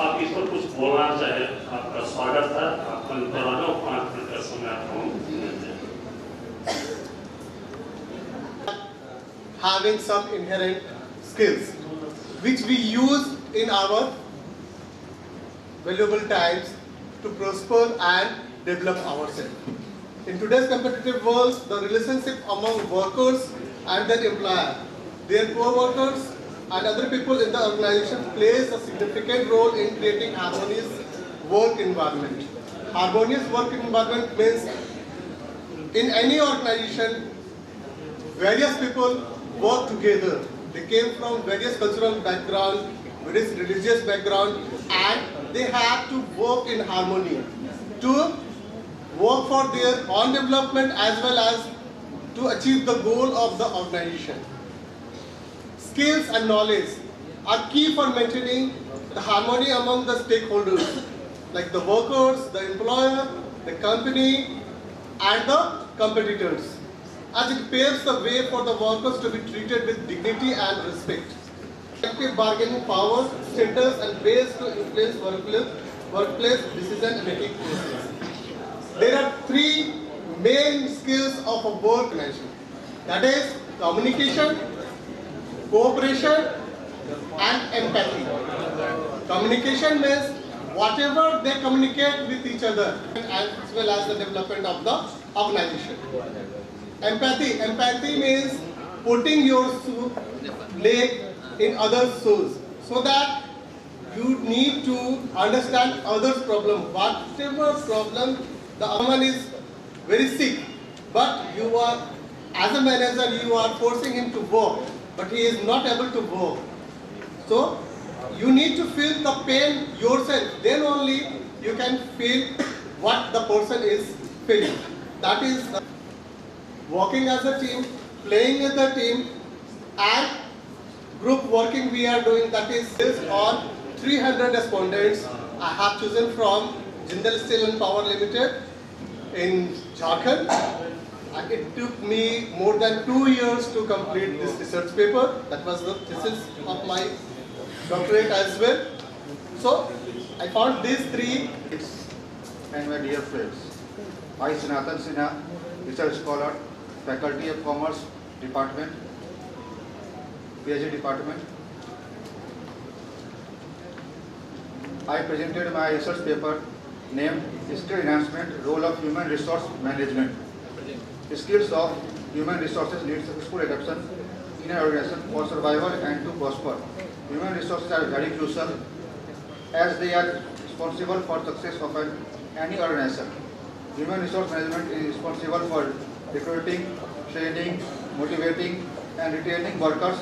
आप इस पर कुछ बोलना चाहे, आपका स्वागत है। आपका पुराना 5 मिनट का समय आपको देते हैं। Having some inherent skills which we use in our valuable times to prosper and develop ourselves. In today's competitive world, the relationship among workers and their employer, their co-workers and other people in the organization plays a significant role in creating harmonious work environment. Harmonious work environment means in any organization, various people work together. They came from various cultural background, various religious background, and they have to work in harmony to work for their own development as well as to achieve the goal of the organization. Skills and knowledge are key for maintaining the harmony among the stakeholders, like the workers, the employer, the company, and the competitors, as it paves the way for the workers to be treated with dignity and respect. Collective bargaining power centers and ways to influence workplace decision-making process. There are 3 main skills of a work organization. That is communication, cooperation, and empathy. Communication means whatever they communicate with each other as well as the development of the organization. Empathy means putting your leg in others' shoes so that you need to understand others' problem. Whatever problem, the someone is very sick, but you are, as a manager, you are forcing him to work, but he is not able to work. So you need to feel the pain yourself. Then only you can feel what the person is feeling. That is working as a team, playing with the team, and group working we are doing. That is based on 300 respondents I have chosen from Jindal Steel and Power Limited in Jharkhand. And it took me more than 2 years to complete this research paper. That was the thesis of my doctorate as well. So I found these 3. And my dear friends, I, Sanatan Sinha, research scholar, Faculty of Commerce Department, PhD Department. I presented my research paper named Skill Enhancement, Role of Human Resource Management. Skills of human resources need successful adaptation in an organization for survival and to prosper. Human resources are very crucial as they are responsible for success of any organization. Human resource management is responsible for recruiting, training, motivating, and retaining workers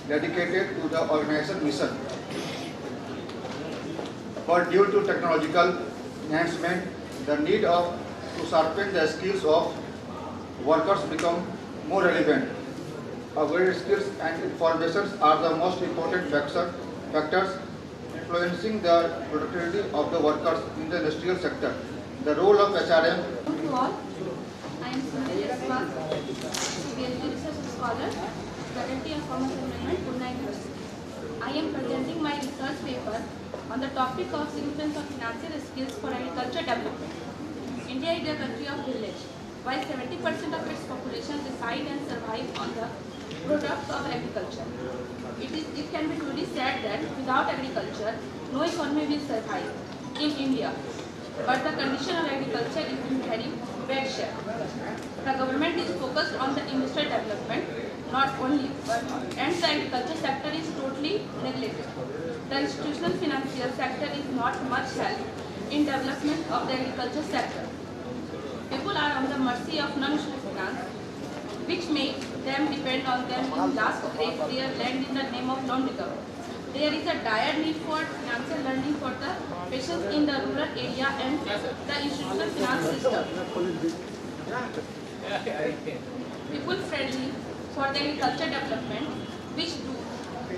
dedicated to the organization mission. But due to technological enhancement, the need to sharpen the skills of workers become more relevant. Our skills and informations are the most important factors influencing the productivity of the workers in the industrial sector. The role of HRM. Hello to all. I am Sundari Jaswal, PhD research scholar, Faculty of Commerce and Management, Pune University. I am presenting my research paper on the topic of significance of financial skills for agriculture development. India is a country of village, while 70% of its population reside and survive on the products of agriculture. It can be truly said that without agriculture, no economy will survive in India. But the condition of agriculture is in very bad shape. The government is focused on the industrial development, not only, and the agriculture sector is totally neglected. The institutional financial sector is not much help in development of the agriculture sector. People are on the mercy of non-institutional finance, which makes them depend on them in last to grade their land in the name of loan recovery. There is a dire need for financial learning for the patients in the rural area and the institutional finance system. People friendly for the agriculture development, which do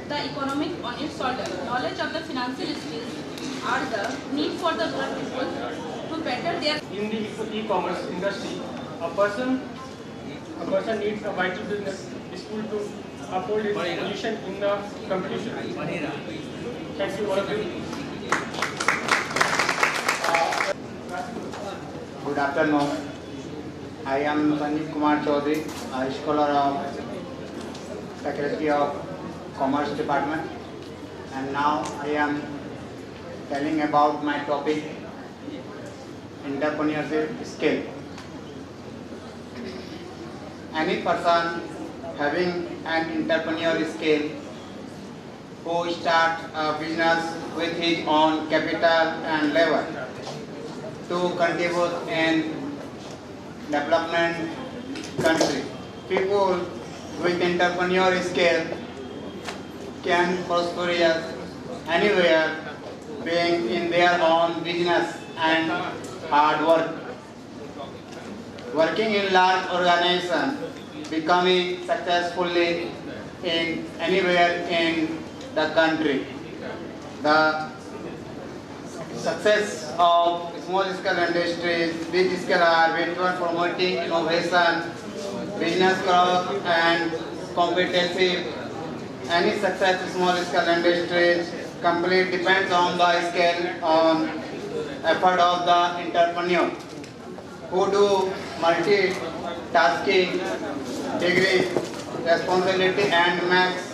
the economic on its shoulder. Knowledge of the financial skills are the need for the rural people to better their. In the e-commerce industry, a person needs a vital business school to uphold its position in the competition. Thank you all of you. Good afternoon. I am Sanjeev Kumar Chaudhary, a scholar of Faculty of Commerce Department, and now I am telling about my topic, entrepreneurship skill. Any person having an entrepreneurial skill who starts a business with his own capital and labor to contribute in development country. People with entrepreneurial skill can prosper anywhere, being in their own business and hard work. Working in large organizations, becoming successfully in anywhere in the country. The success of small scale industries, big scale are vital promoting innovation, business growth and competency. Any success in small scale industries completely depends on the scale on effort of the entrepreneur who do multitasking, degree, responsibility and max.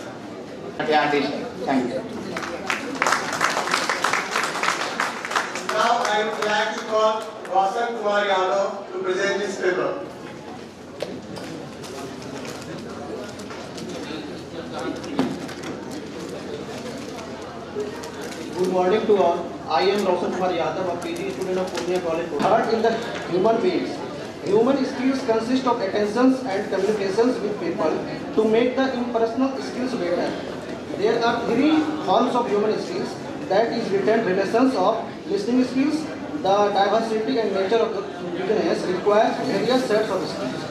Thank you. Now I would like to call Roshan Kumar Yadav to present his paper. Good morning to all. I am Roshan Kumar Yadav, a PG student of Purnia College. Third in the human beings. Human skills consist of attentions and communications with people to make the impersonal skills better. There are three forms of human skills, that is written relations of listening skills. The diversity and nature of the business requires various sets of skills.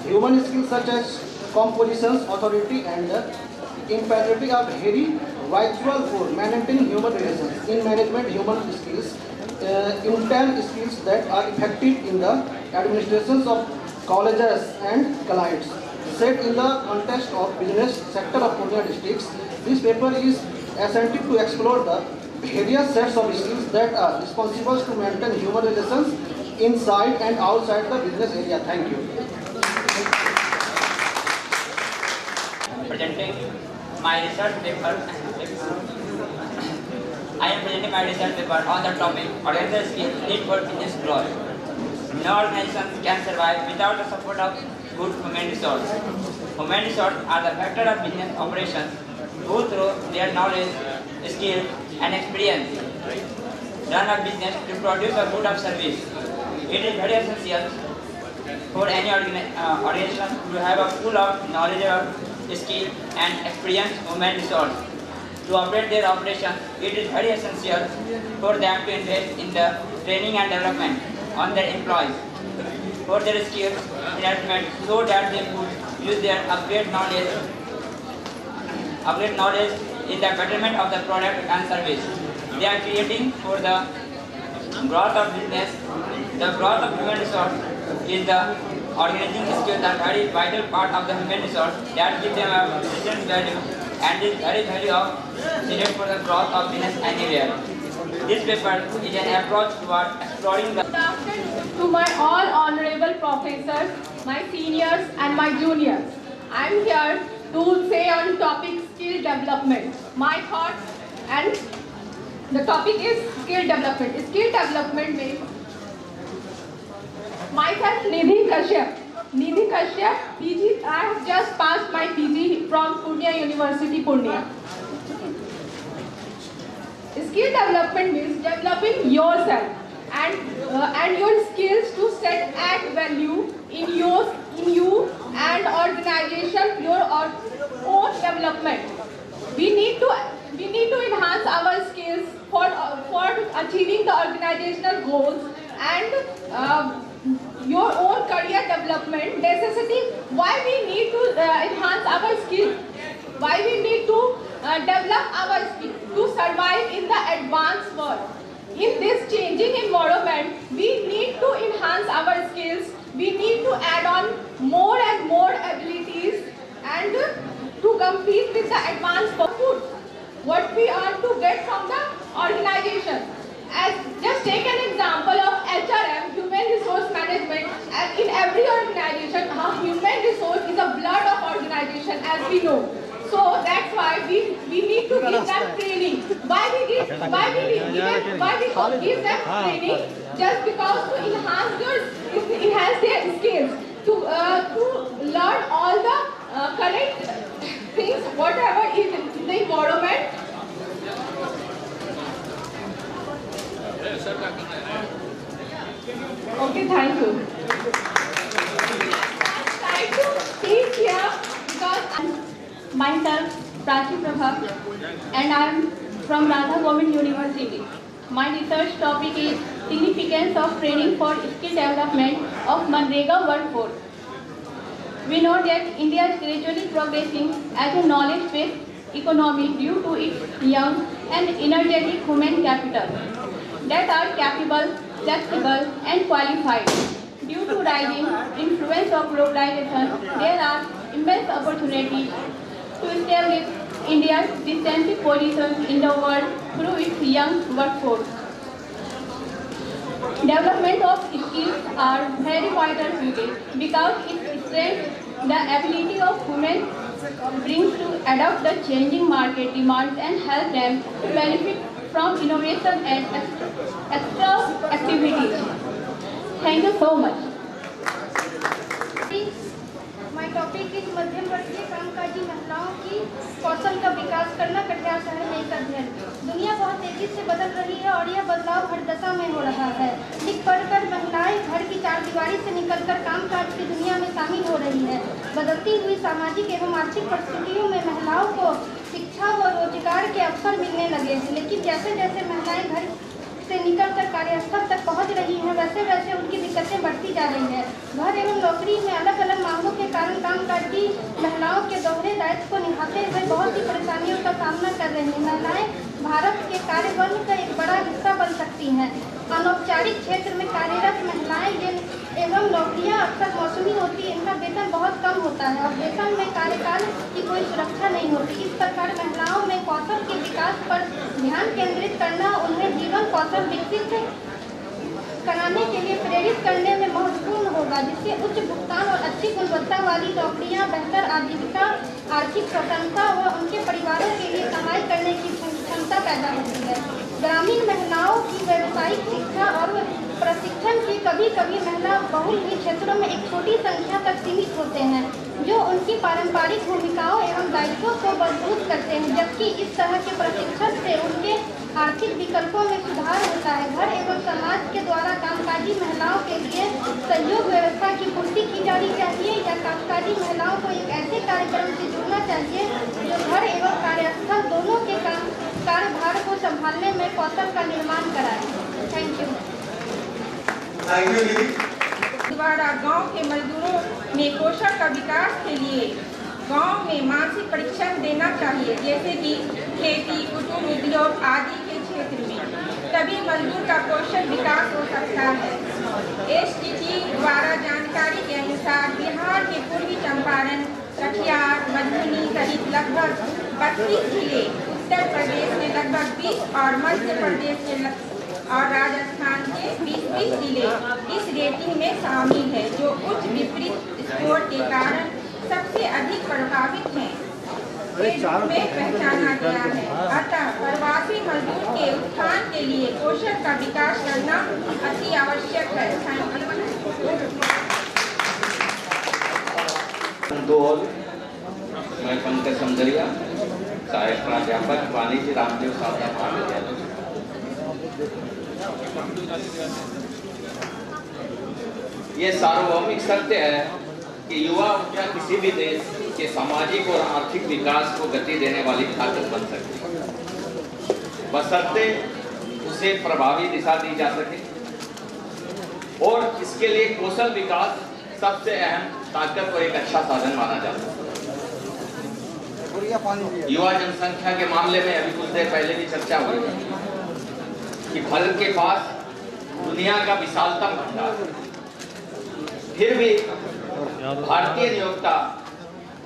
Human skills such as composition, authority and empathy are very vital for maintaining human relations. In management, human skills intend skills that are effective in the administrations of colleges and clients. Set in the context of business sector of Purnia districts, this paper is essential to explore the various sets of skills that are responsible to maintain human relations inside and outside the business area. Thank you. Presenting my research paper. I am presenting my research paper on the topic organizational skills need for business growth. No organization can survive without the support of good human resources. Human resources are the factor of business operations who through their knowledge, skill and experience run a business to produce a good of service. It is very essential for any organization to have a full of knowledge of skill and experienced human resource. To operate their operation, it is very essential for them to invest in the training and development on their employees for their skills enhancement so that they could use their upgrade knowledge in the betterment of the product and service. They are creating for the growth of business. The growth of human resource is the organizing skills are very vital part of the human resource that give them a present value and is very value of needed for the growth of business anywhere. This paper is an approach toward exploring the... Good afternoon to my all honorable professors, my seniors and my juniors. I am here to say on topic skill development. My thoughts and the topic is skill development. Skill development means myself Nidhi Kashyap. Nidhi Kashyap, PG. I have just passed my PG from Purnia University, Purnia. Skill development means developing yourself and your skills to set add value in you and organization, your own development. We need to enhance our skills for achieving the organizational goals and your own career development necessity. Why we need to enhance our skills? Why we need to develop our skills to survive in the advanced world? In this changing environment, we need to enhance our skills. We need to add on more and more abilities and to compete with the advanced food. what we are to get from the organization. As just take an example of HRM, human resource management, and in every organization, human resource is a blood of organization, as we know. So that's why we need to give them training. Why we give them training? Just because to enhance their skills, to learn all the correct things, whatever is in the environment. Okay, thank you. Try to teach here because myself, Prachi Prabha, and I am from Radha Government University. My research topic is significance of training for skill development of Manrega workforce. We know that India is gradually progressing as a knowledge-based economy due to its young and energetic human capital that are capable, flexible, and qualified. Due to rising influence of globalization, there are immense opportunities to establish India's distinctive position in the world through its young workforce. Development of skills are very vital today because it strengthens the ability of women brings to adapt the changing market demands and help them to benefit from innovation and extra activities. Thank you so much. My topic is मध्यम वर्गीय कामकाजी महिलाओं की कौशल का विकास करना कटिहार शहर में एक अध्ययन। दुनिया बहुत तेजी से बदल रही है और यह बदलाव हर दशा में हो रहा है। लिख पढ़कर महिलाएं घर की चारदीवारी से निकलकर कामकाज की दुनिया में शामिल हो रही है। बदलती हुई सामाजिक एवं आर्थिक परिस्थितियों में महिलाओं को शिक्षा व रोजगार के अवसर मिलने लगे हैं, लेकिन जैसे जैसे महिलाएं घर से निकलकर कार्यस्थल तक पहुंच रही हैं, वैसे वैसे उनकी दिक्कतें बढ़ती जा रही हैं। घर एवं नौकरी में अलग अलग मांगों के कारण कामकाजी महिलाओं के दोहरे दायित्व को निभाते हुए बहुत सी परेशानियों का सामना कर रही हैं। महिलाएं भारत के कार्यबल का एक बड़ा हिस्सा बन सकती हैं। अनौपचारिक क्षेत्र में कार्यरत महिलाएं एवं नौकरियां अक्सर मौसमी होती है, इनका वेतन बहुत कम होता है और वेतन में कार्यकाल की कोई सुरक्षा नहीं होती। इस प्रकार महिलाओं में कौशल के विकास पर ध्यान केंद्रित करना उन्हें जीवन कौशल विकसित कराने के लिए प्रेरित करने में महत्वपूर्ण होगा, जिससे उच्च भुगतान और अच्छी गुणवत्ता वाली नौकरियां, बेहतर आजीविका, आर्थिक स्वतंत्रता व उनके परिवारों के लिए कमाई करने की क्षमता पैदा होती है। ग्रामीण महिलाओं की व्यावसायिक शिक्षा और प्रशिक्षण की कभी कभी महिला बहुल क्षेत्रों में एक छोटी संख्या तक सीमित होते हैं, जो उनकी पारंपरिक भूमिकाओं एवं दायित्वों को मजबूत करते हैं, जबकि इस तरह के प्रशिक्षण से उनके आर्थिक विकल्पों में सुधार होता है। घर एवं समाज के द्वारा कामकाजी महिलाओं के लिए सहयोग व्यवस्था की पूर्ति की जानी चाहिए या कामकाजी महिलाओं को एक ऐसे कार्यक्रम से जुड़ना चाहिए जो घर एवं कार्यस्थल दोनों के कार्यभार को संभालने में कौशल का निर्माण कराए। Thank you. द्वारा गांव के मजदूरों में कौशल का विकास के लिए गांव में मानसिक परीक्षण देना चाहिए, जैसे कि खेती, कुटीर उद्योग आदि के क्षेत्र में, तभी मजदूर का कौशल विकास हो सकता है। STT द्वारा जानकारी के अनुसार बिहार के पूर्वी चंपारण, कटिहार, मधुबनी सहित लगभग 32 जिले, उत्तर प्रदेश में लगभग 20 और मध्य प्रदेश के और राजस्थान के 20 जिले इस रेटिंग में शामिल है, जो उच्च विपरीत स्कोर के कारण सबसे अधिक प्रभावित हैं में पहचाना गया है। अतः प्रवासी मजदूर के उत्थान के लिए कौशल का विकास करना अति आवश्यक है। मैं पंकज समदरिया, सहायक प्राध्यापक, वाणिज्य रामदेव सावधा महाविद्यालय। ये सार्वभौमिक सत्य है कि युवा ऊर्जा किसी भी देश के सामाजिक और आर्थिक विकास को गति देने वाली ताकत बन सकती है, बशर्ते उसे प्रभावी दिशा दी जा सके। और इसके लिए कौशल विकास सबसे अहम ताकत और एक अच्छा साधन माना जाता है। युवा जनसंख्या के मामले में अभी कुछ देर पहले भी चर्चा हुई कि भारत के पास दुनिया का विशालतम भंडार है, फिर भी भारतीय नियोक्ता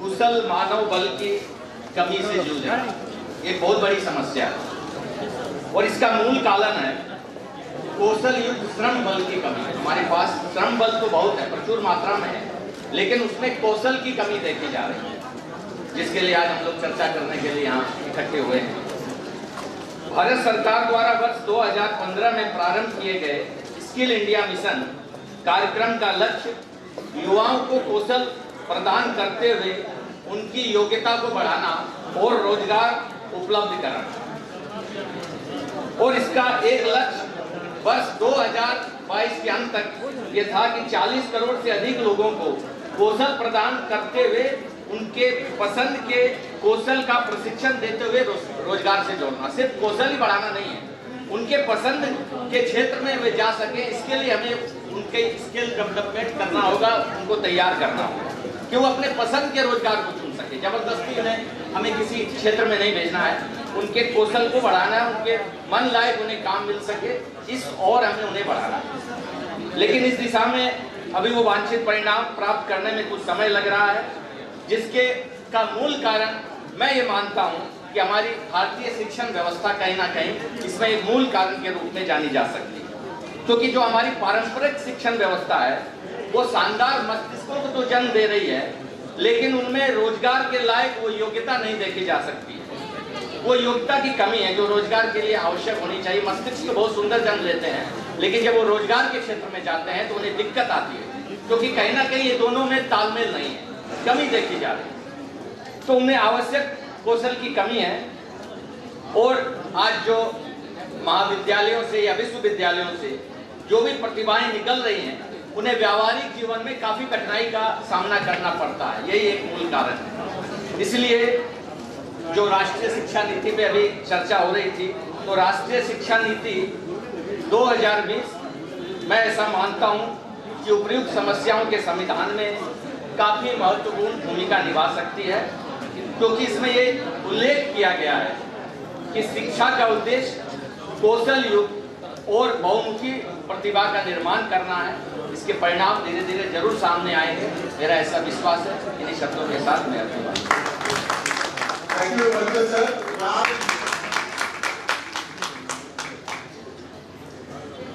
कुशल मानव बल की कमी से जूझ रहे हैं। एक बहुत बड़ी समस्या है और इसका मूल कारण है कौशल युक्त श्रम बल की कमी। हमारे पास श्रम बल तो बहुत है, प्रचुर मात्रा में है, लेकिन उसमें कौशल की कमी देखी जा रही है, जिसके लिए आज हम लोग चर्चा करने के लिए यहाँ इकट्ठे हुए हैं। भारत सरकार द्वारा वर्ष 2015 में प्रारंभ किए गए स्किल इंडिया मिशन कार्यक्रम का लक्ष्य युवाओं को कौशल प्रदान करते हुए उनकी योग्यता को बढ़ाना और रोजगार उपलब्ध कराना, और इसका एक लक्ष्य वर्ष 2022 के अंत तक ये था कि 40 करोड़ से अधिक लोगों को कौशल प्रदान करते हुए उनके पसंद के कौशल का प्रशिक्षण देते हुए रोजगार से जोड़ना। सिर्फ कौशल ही बढ़ाना नहीं है, उनके पसंद के क्षेत्र में वे जा सके, इसके लिए हमें उनके स्किल डेवलपमेंट करना होगा, उनको तैयार करना होगा कि वो अपने पसंद के रोजगार को चुन सके। जबरदस्ती उन्हें हमें किसी क्षेत्र में नहीं भेजना है, उनके कौशल को बढ़ाना है, उनके मन लायक उन्हें काम मिल सके, इस और हमें उन्हें बढ़ाना है। लेकिन इस दिशा में अभी वो वांछित परिणाम प्राप्त करने में कुछ समय लग रहा है, जिसके का मूल कारण मैं ये मानता हूँ कि हमारी भारतीय शिक्षण व्यवस्था कहीं ना कहीं इसमें एक मूल कारण के रूप में जानी जा सकती है। क्योंकि जो हमारी पारंपरिक शिक्षण व्यवस्था है वो शानदार मस्तिष्कों को तो जन्म दे रही है, लेकिन उनमें रोजगार के लायक वो योग्यता नहीं देखी जा सकती। वो योग्यता की कमी है जो रोजगार के लिए आवश्यक होनी चाहिए। मस्तिष्क बहुत सुंदर जन्म लेते हैं, लेकिन जब वो रोजगार के क्षेत्र में जाते हैं तो उन्हें दिक्कत आती है, क्योंकि कहीं ना कहीं ये दोनों में तालमेल नहीं है, कमी देखी जा रही है, तो उन्हें आवश्यक कौशल की कमी है। और आज जो महाविद्यालयों से या विश्वविद्यालयों से जो भी प्रतिभाएं निकल रही हैं, उन्हें व्यावहारिक जीवन में काफी कठिनाई का सामना करना पड़ता है, यही एक मूल कारण है। इसलिए जो राष्ट्रीय शिक्षा नीति पे अभी चर्चा हो रही थी, तो राष्ट्रीय शिक्षा नीति 2020 मैं ऐसा मानता हूं कि उपयुक्त समस्याओं के समाधान में काफी महत्वपूर्ण भूमिका निभा सकती है, क्योंकि इसमें ये उल्लेख किया गया है कि शिक्षा का उद्देश्य कौशल युक्त और बहुमुखी प्रतिभा का निर्माण करना है। इसके परिणाम धीरे धीरे जरूर सामने आएंगे, मेरा ऐसा विश्वास है। इन्हीं शब्दों के साथ मैं Thank you, Walter sir.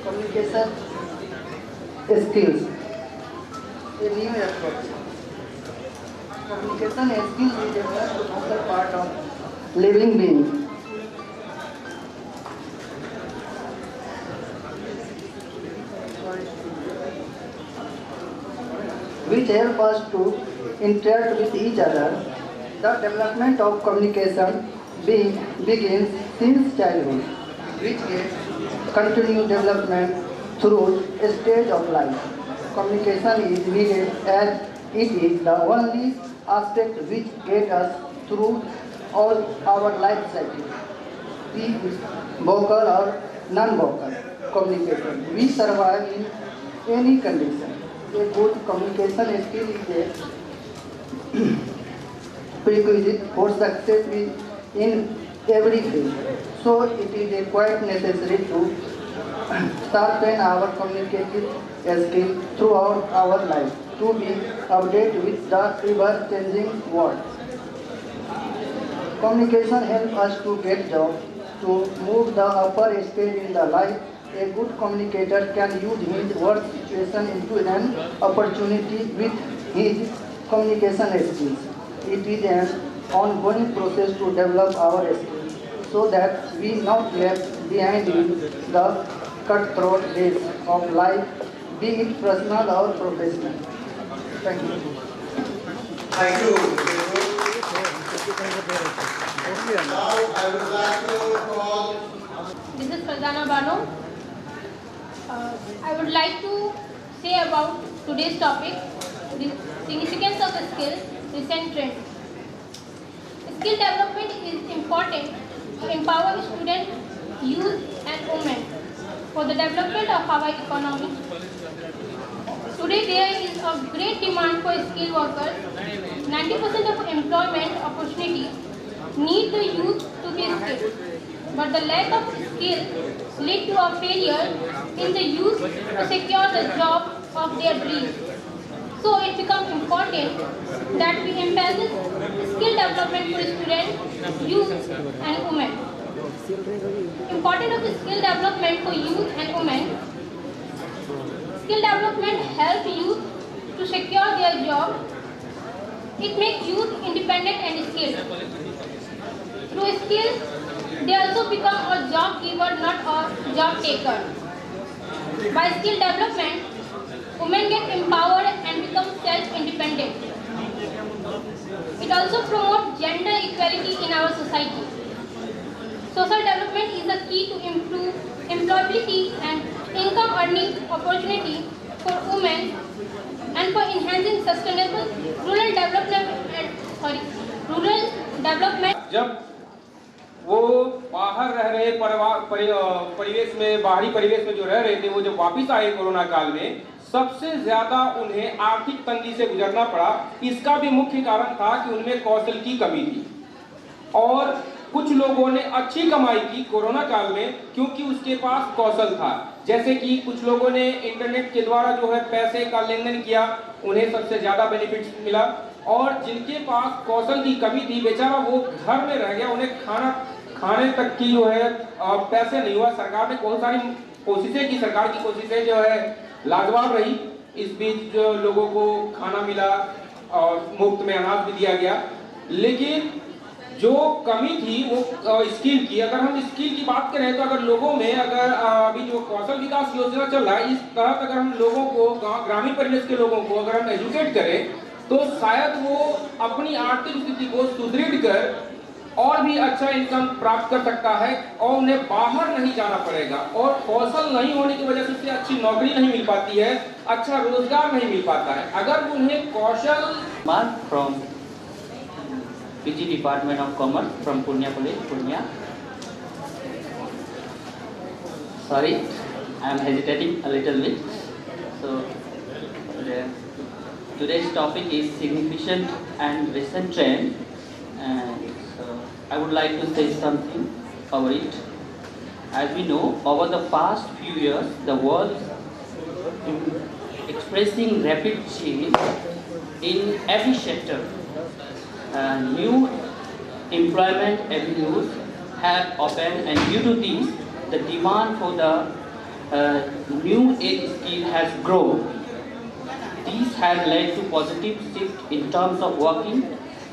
Communication skills. A new approach. Communication skills is a most essential part of living being. Which help us to interact with each other. The development of communication begins since childhood, which gets continued development through a stage of life. Communication is needed as it is the only aspect which gets us through all our life cycle, be it vocal or non-vocal communication. We survive in any condition. A good communication skill is a prerequisite for success in every field. So it is quite necessary to sharpen our communicative skill throughout our life to be updated with the ever-changing world. Communication helps us to get jobs, to move the upper stage in the life. A good communicator can use his work situation into an opportunity with his communication skills. It is an ongoing process to develop our skills so that we not left behind in the cutthroat days of life, be it personal or professional. Thank you. Thank you. Now I would like to call. This is Fardana Bano. I would like to say about today's topic, the significance of skills, recent trend. Skill development is important to empower students, youth and women for the development of our economy. Today there is a great demand for skilled workers. 90% of employment opportunities need the youth to be skilled. But the lack of skill lead to a failure in the youth to secure the job of their dreams. So it becomes important that we emphasize skill development for students, youth and women. Importance of skill development for youth and women. Skill development helps youth to secure their job. It makes youth independent and skilled. Through skills, they also become a job giver, not a job taker. By skill development, women get empowered and become self-independent. It also promotes gender equality in our society. Social development is the key to improve employability and income earning opportunity for women and for enhancing sustainable rural development. जब वो बाहर रह रहे परिवेश में, बाहरी परिवेश में जो रह रहे थे, वो जब वापस आए कोरोना काल में, सबसे ज्यादा उन्हें आर्थिक तंगी से गुजरना पड़ा। इसका भी मुख्य कारण था कि उनमें कौशल की कमी थी और कुछ लोगों ने अच्छी कमाई की कोरोना काल में क्योंकि उसके पास कौशल था। जैसे कि कुछ लोगों ने इंटरनेट के द्वारा जो है पैसे का लेन देन किया, उन्हें सबसे ज्यादा बेनिफिट मिला। और जिनके पास कौशल की कमी थी, बेचारा वो घर में रह गया, उन्हें खाने तक की जो है पैसे नहीं हुआ। सरकार ने बहुत सारी कोशिशें की, सरकार की कोशिशें जो है लाजवाब रही। इस बीच जो लोगों को खाना मिला और मुफ्त में अनाज भी दिया गया, लेकिन जो कमी थी वो स्किल की। अगर हम स्किल की बात करें तो अगर लोगों में अभी जो कौशल विकास योजना चल रहा है, इस तरह अगर हम लोगों को, ग्रामीण परिवेश के लोगों को अगर हम एजुकेट करें तो शायद वो अपनी आर्थिक स्थिति को सुदृढ़ कर और भी अच्छा इनकम प्राप्त कर सकता है और उन्हें बाहर नहीं जाना पड़ेगा। और कौशल नहीं होने की वजह से अच्छी नौकरी नहीं मिल पाती है, अच्छा रोजगार नहीं मिल पाता है। अगर उन्हें कौशल from PG Department of Commerce from Purnia College, Purnia. Sorry, I am hesitating a little bit. So today's topic is significant and recent trend, and so I would like to say something about it. As we know, over the past few years, the world is expressing rapid change in every sector. New employment avenues have opened, and due to this, the demand for the new age skill has grown. These have led to positive shift in terms of working,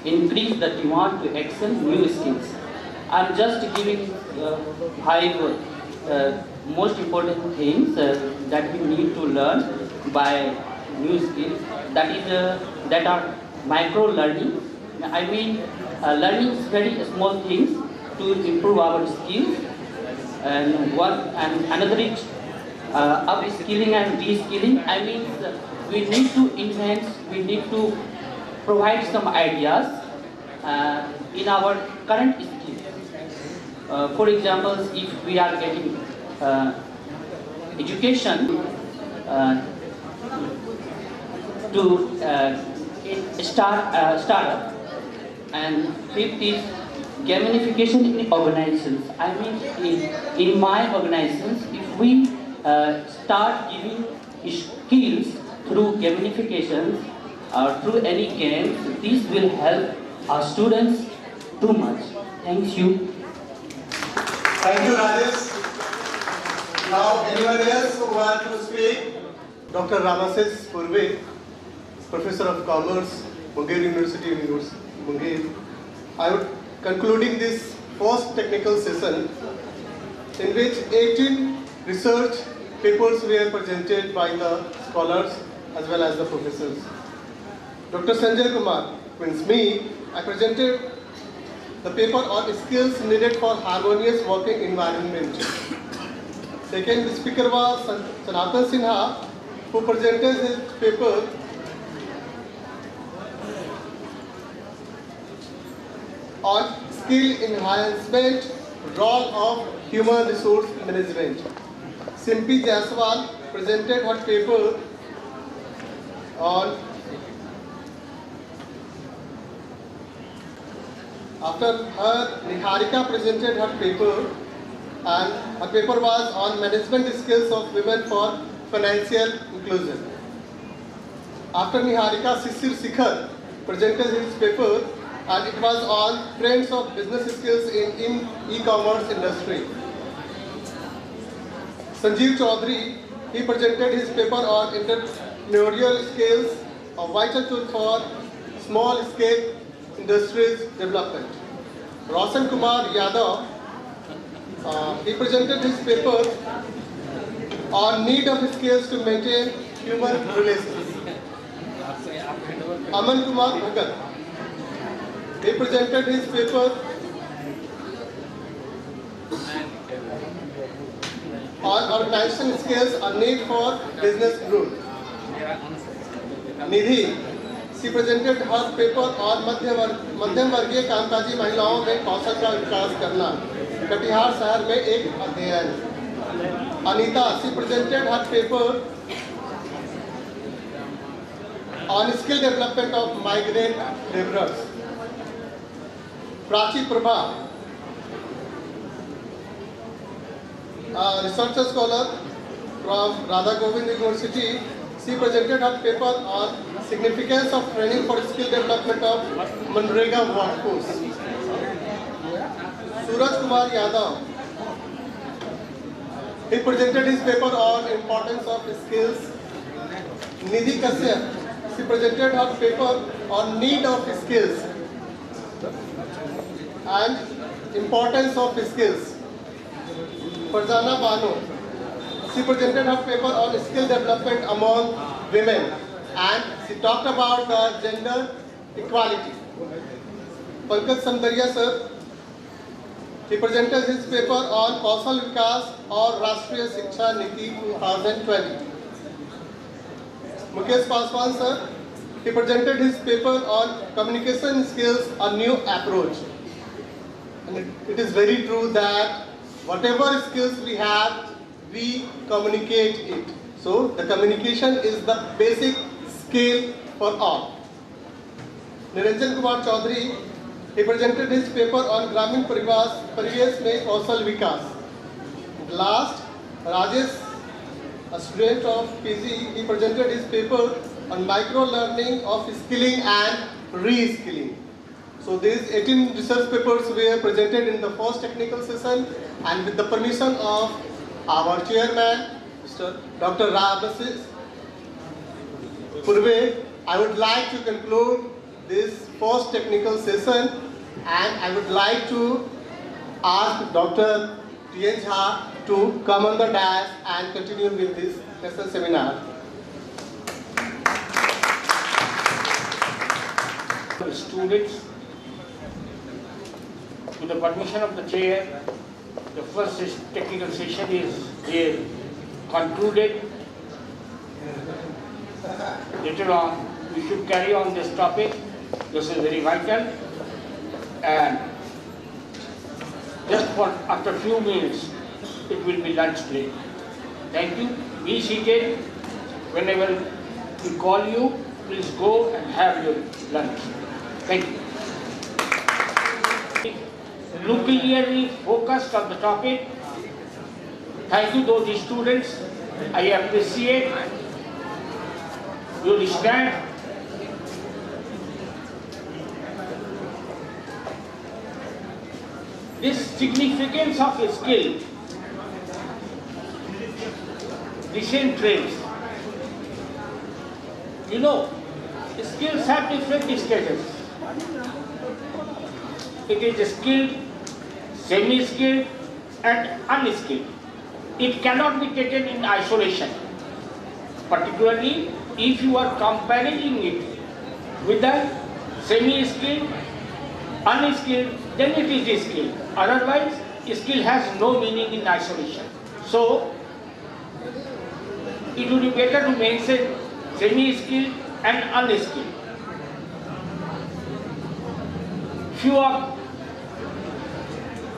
increase the demand to excel new skills. I am just giving 5 most important things that we need to learn by new skills. That are micro learning. I mean, learning very small things to improve our skills, and another is upskilling and reskilling. I mean, we need to enhance, we need to provide some ideas in our current skills. For example, if we are getting education to startup, and fifth is gamification in organizations. I mean, in my organizations, if we start giving skills through gamification or through any games, this will help our students too much. Thank you. Thank you, Rajesh. Now, anyone else who want to speak? Dr. Ramasis Purve, Professor of Commerce, Munger University, Munger. I would concluding this first technical session in which 18 research papers were presented by the scholars as well as the professors. Dr. Sanjay Kumar, means me, I presented the paper on skills needed for harmonious working environment. Second speaker was Sanatan Sinha, who presented his paper on skill enhancement, role of human resource management. Simpi Jaiswal presented her paper on, after her, Niharika presented her paper, and her paper was on management skills of women for financial inclusion. After Niharika, Sisir Sikhar presented his paper and it was on trends of business skills in e-commerce industry. Sanjeev Chaudhary, he presented his paper on entrepreneurial skills, a vital tool for small-scale industries development. Roshan Kumar Yadav, he presented his paper on need of skills to maintain human relations. Aman Kumar Bhagat, he presented his paper on organization skills, a need for business growth. Nidhi, she presented her paper on मध्यम वर्गीय कामकाजी महिलाओं में कौशल का विकास करना, कटिहार शहर में एक अध्ययन. Anita, she presented her paper on skill development of migrant laborers. Prachi Prabha, a researcher scholar from Radha Govind University, she presented her paper on significance of training for skill development of Manrega workforce. Suraj Kumar Yadav, he presented his paper on importance of skills. Nidhi Kashyap, she presented her paper on need of skills and importance of skills. Farzana Bano, she presented her paper on skill development among women and she talked about the gender equality. Pankaj Samdaria sir, he presented his paper on Kausal Vikas or Rashtriya Shiksha Niti 2020. Mukesh Paswan sir, he presented his paper on communication skills, a new approach. And it is very true that whatever skills we have, we communicate it. So the communication is the basic skill for all. Niranjan Kumar Chaudhary, he presented his paper on Gramin Parivesh mein Kausal Vikas. Last, Rajesh, a student of PG, he presented his paper on micro learning of skilling and re-skilling. So these 18 research papers were presented in the first technical session, and with the permission of our chairman, Mr. Dr. Rabasis Purve, I would like to conclude this first technical session, and I would like to ask Dr. T.N. Jha to come on the dais and continue with this national seminar. Students, with the permission of the chair, the first technical session is here concluded. Later on, we should carry on this topic. This is very vital. And just for after a few minutes, it will be lunch break. Thank you. Be seated. Whenever we call you, please go and have your lunch. Thank you. Look clearly focused on the topic. Thank you to the students. I appreciate your stand. This significance of a skill, recent trends. You know, skills have different stages. It is skilled, semi-skilled, and unskilled. It cannot be taken in isolation. Particularly, if you are comparing it with the semi-skilled, unskilled, then it is skilled. Otherwise, skill has no meaning in isolation. So, it would be better to mention semi-skilled and unskilled. Few of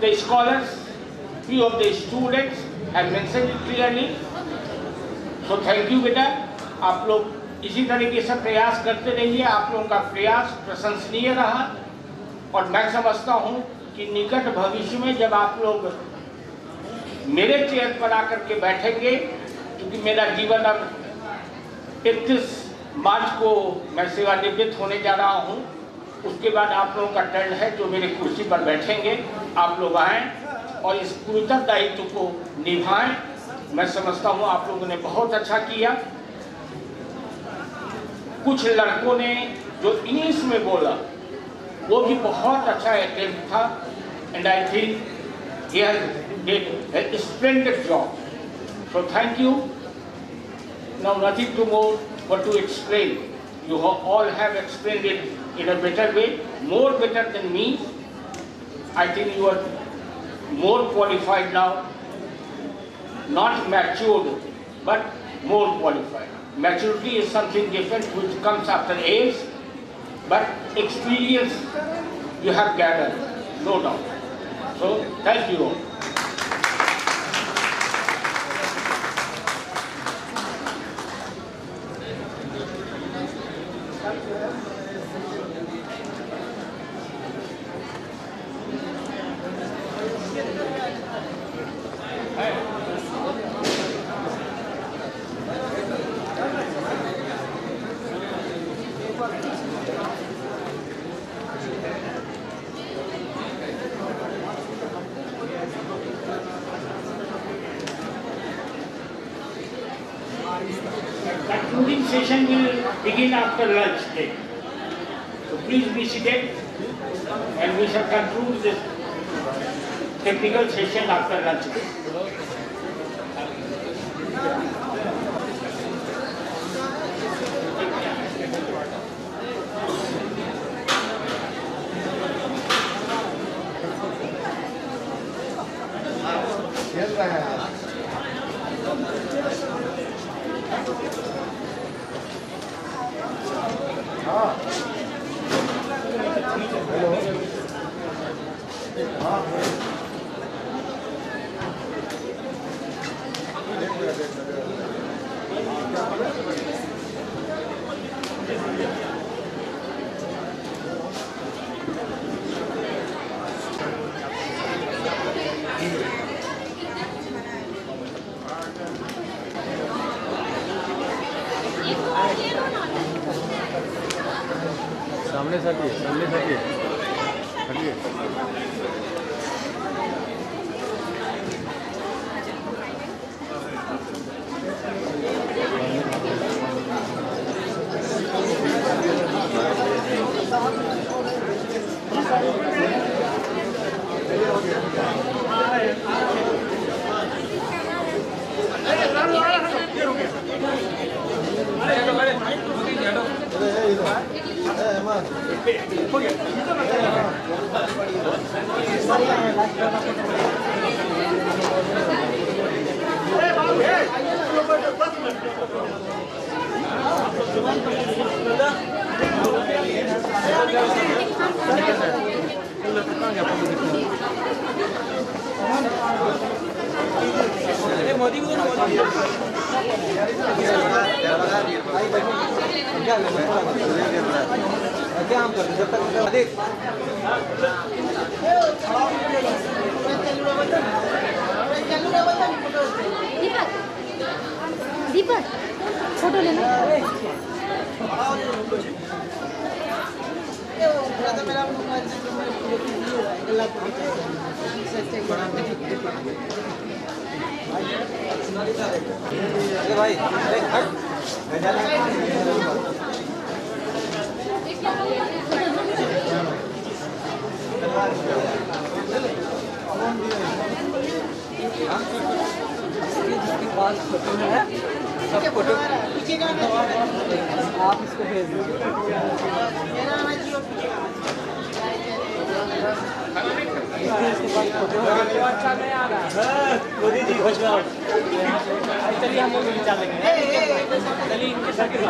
the scholars, few of the students have mentioned it clearly. So thank you बेटा, आप लोग इसी तरीके से प्रयास करते रहिए. आप लोगों का प्रयास प्रशंसनीय रहा और मैं समझता हूँ कि निकट भविष्य में जब आप लोग मेरे चेयर पर आकर के बैठेंगे, क्योंकि मेरा जीवन अब 31 मार्च को मैं सेवानिवृत्त होने जा रहा हूँ, उसके बाद आप लोगों का टर्न है, जो मेरे कुर्सी पर बैठेंगे आप लोग आएँ और इस गुरुतर दायित्व को निभाएं। मैं समझता हूँ आप लोगों ने बहुत अच्छा किया। कुछ लड़कों ने जो इंग्लिश में बोला वो भी बहुत अच्छा अटेम्प्ट था, and I think he has did a splendid job. So thank you. Now nothing to more but to explain. You all have explained it in a better way, more better than me. I think you are more qualified now, not matured, but more qualified. Maturity is something different which comes after age, but experience you have gathered, no doubt. So, thank you all. Concluding session will begin after lunch break. So please be seated and we shall conclude this technical session after lunch break. सामने हटिए हटिए। मोदी को क्या हम करते जब तक देख दीपक फोटो लेना अरे भाई अरे हट फोटो में है सब फोटो आप इसको भेज दीजिए। अच्छा नहीं आ रहा मोदी जी चलिए हम लोग विचार लेंगे चलिए इनके साथ एक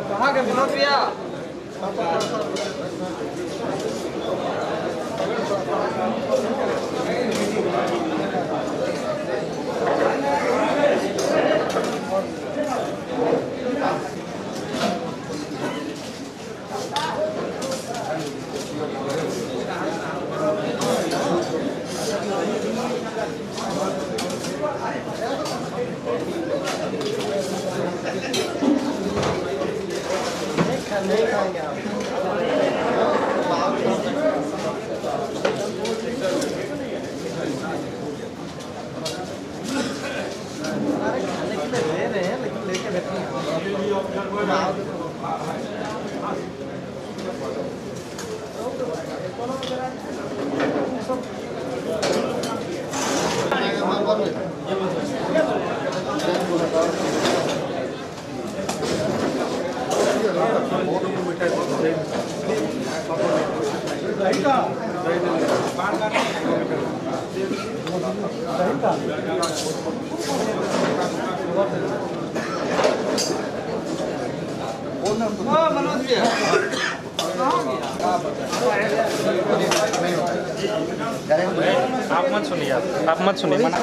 कहाँ के विनोद भैया? आप मत सुनिए, आप मत सुनिए मना।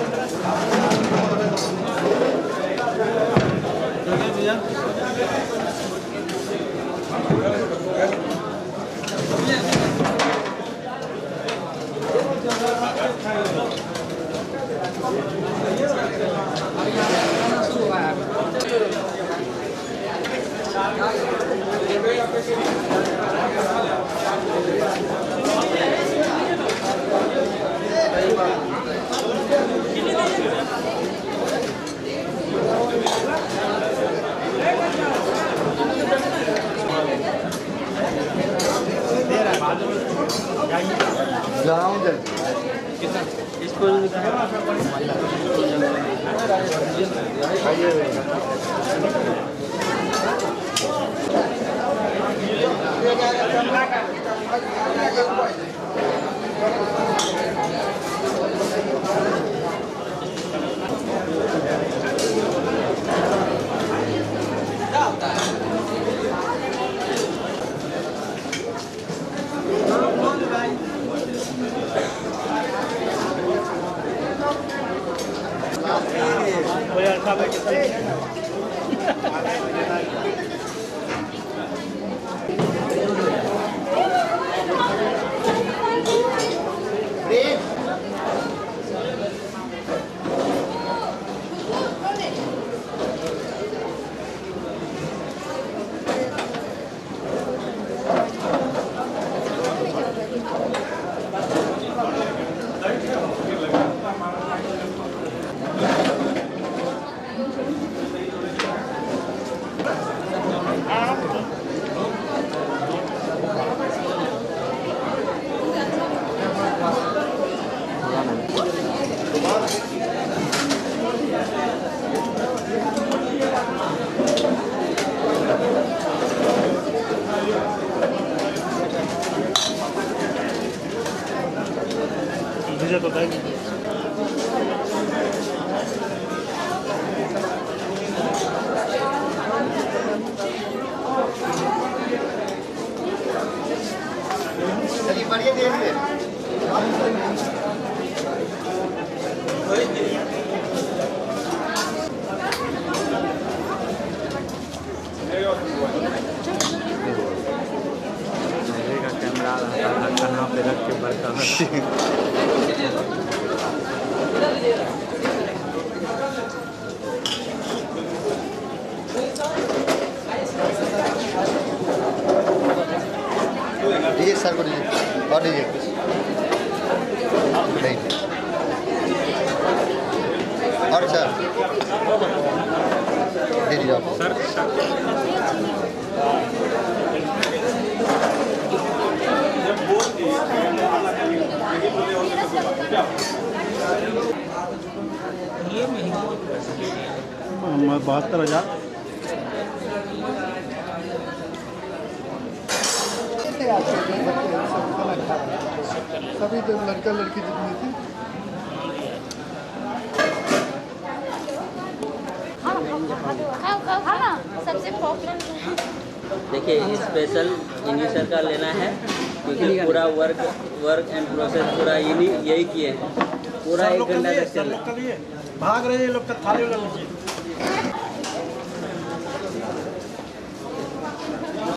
मुझे तो बताइए। चलिए बढ़िए देख कैमरा कहाँ पे रख के बड़का दीजिए सर को दीजिए और दीजिए नहीं और सर दीजिए आप सर मैं 72,000 सभी तो लड़का लड़की जितनी थी सबसे पॉपुलर देखिए स्पेशल इन्हीं सर का लेना है क्योंकि पूरा वर्क एंड प्रोसेस पूरा यही किए हैं पूरा 1 घंटा तक चल भाग रहे हैं लोग थाली वाला लीजिए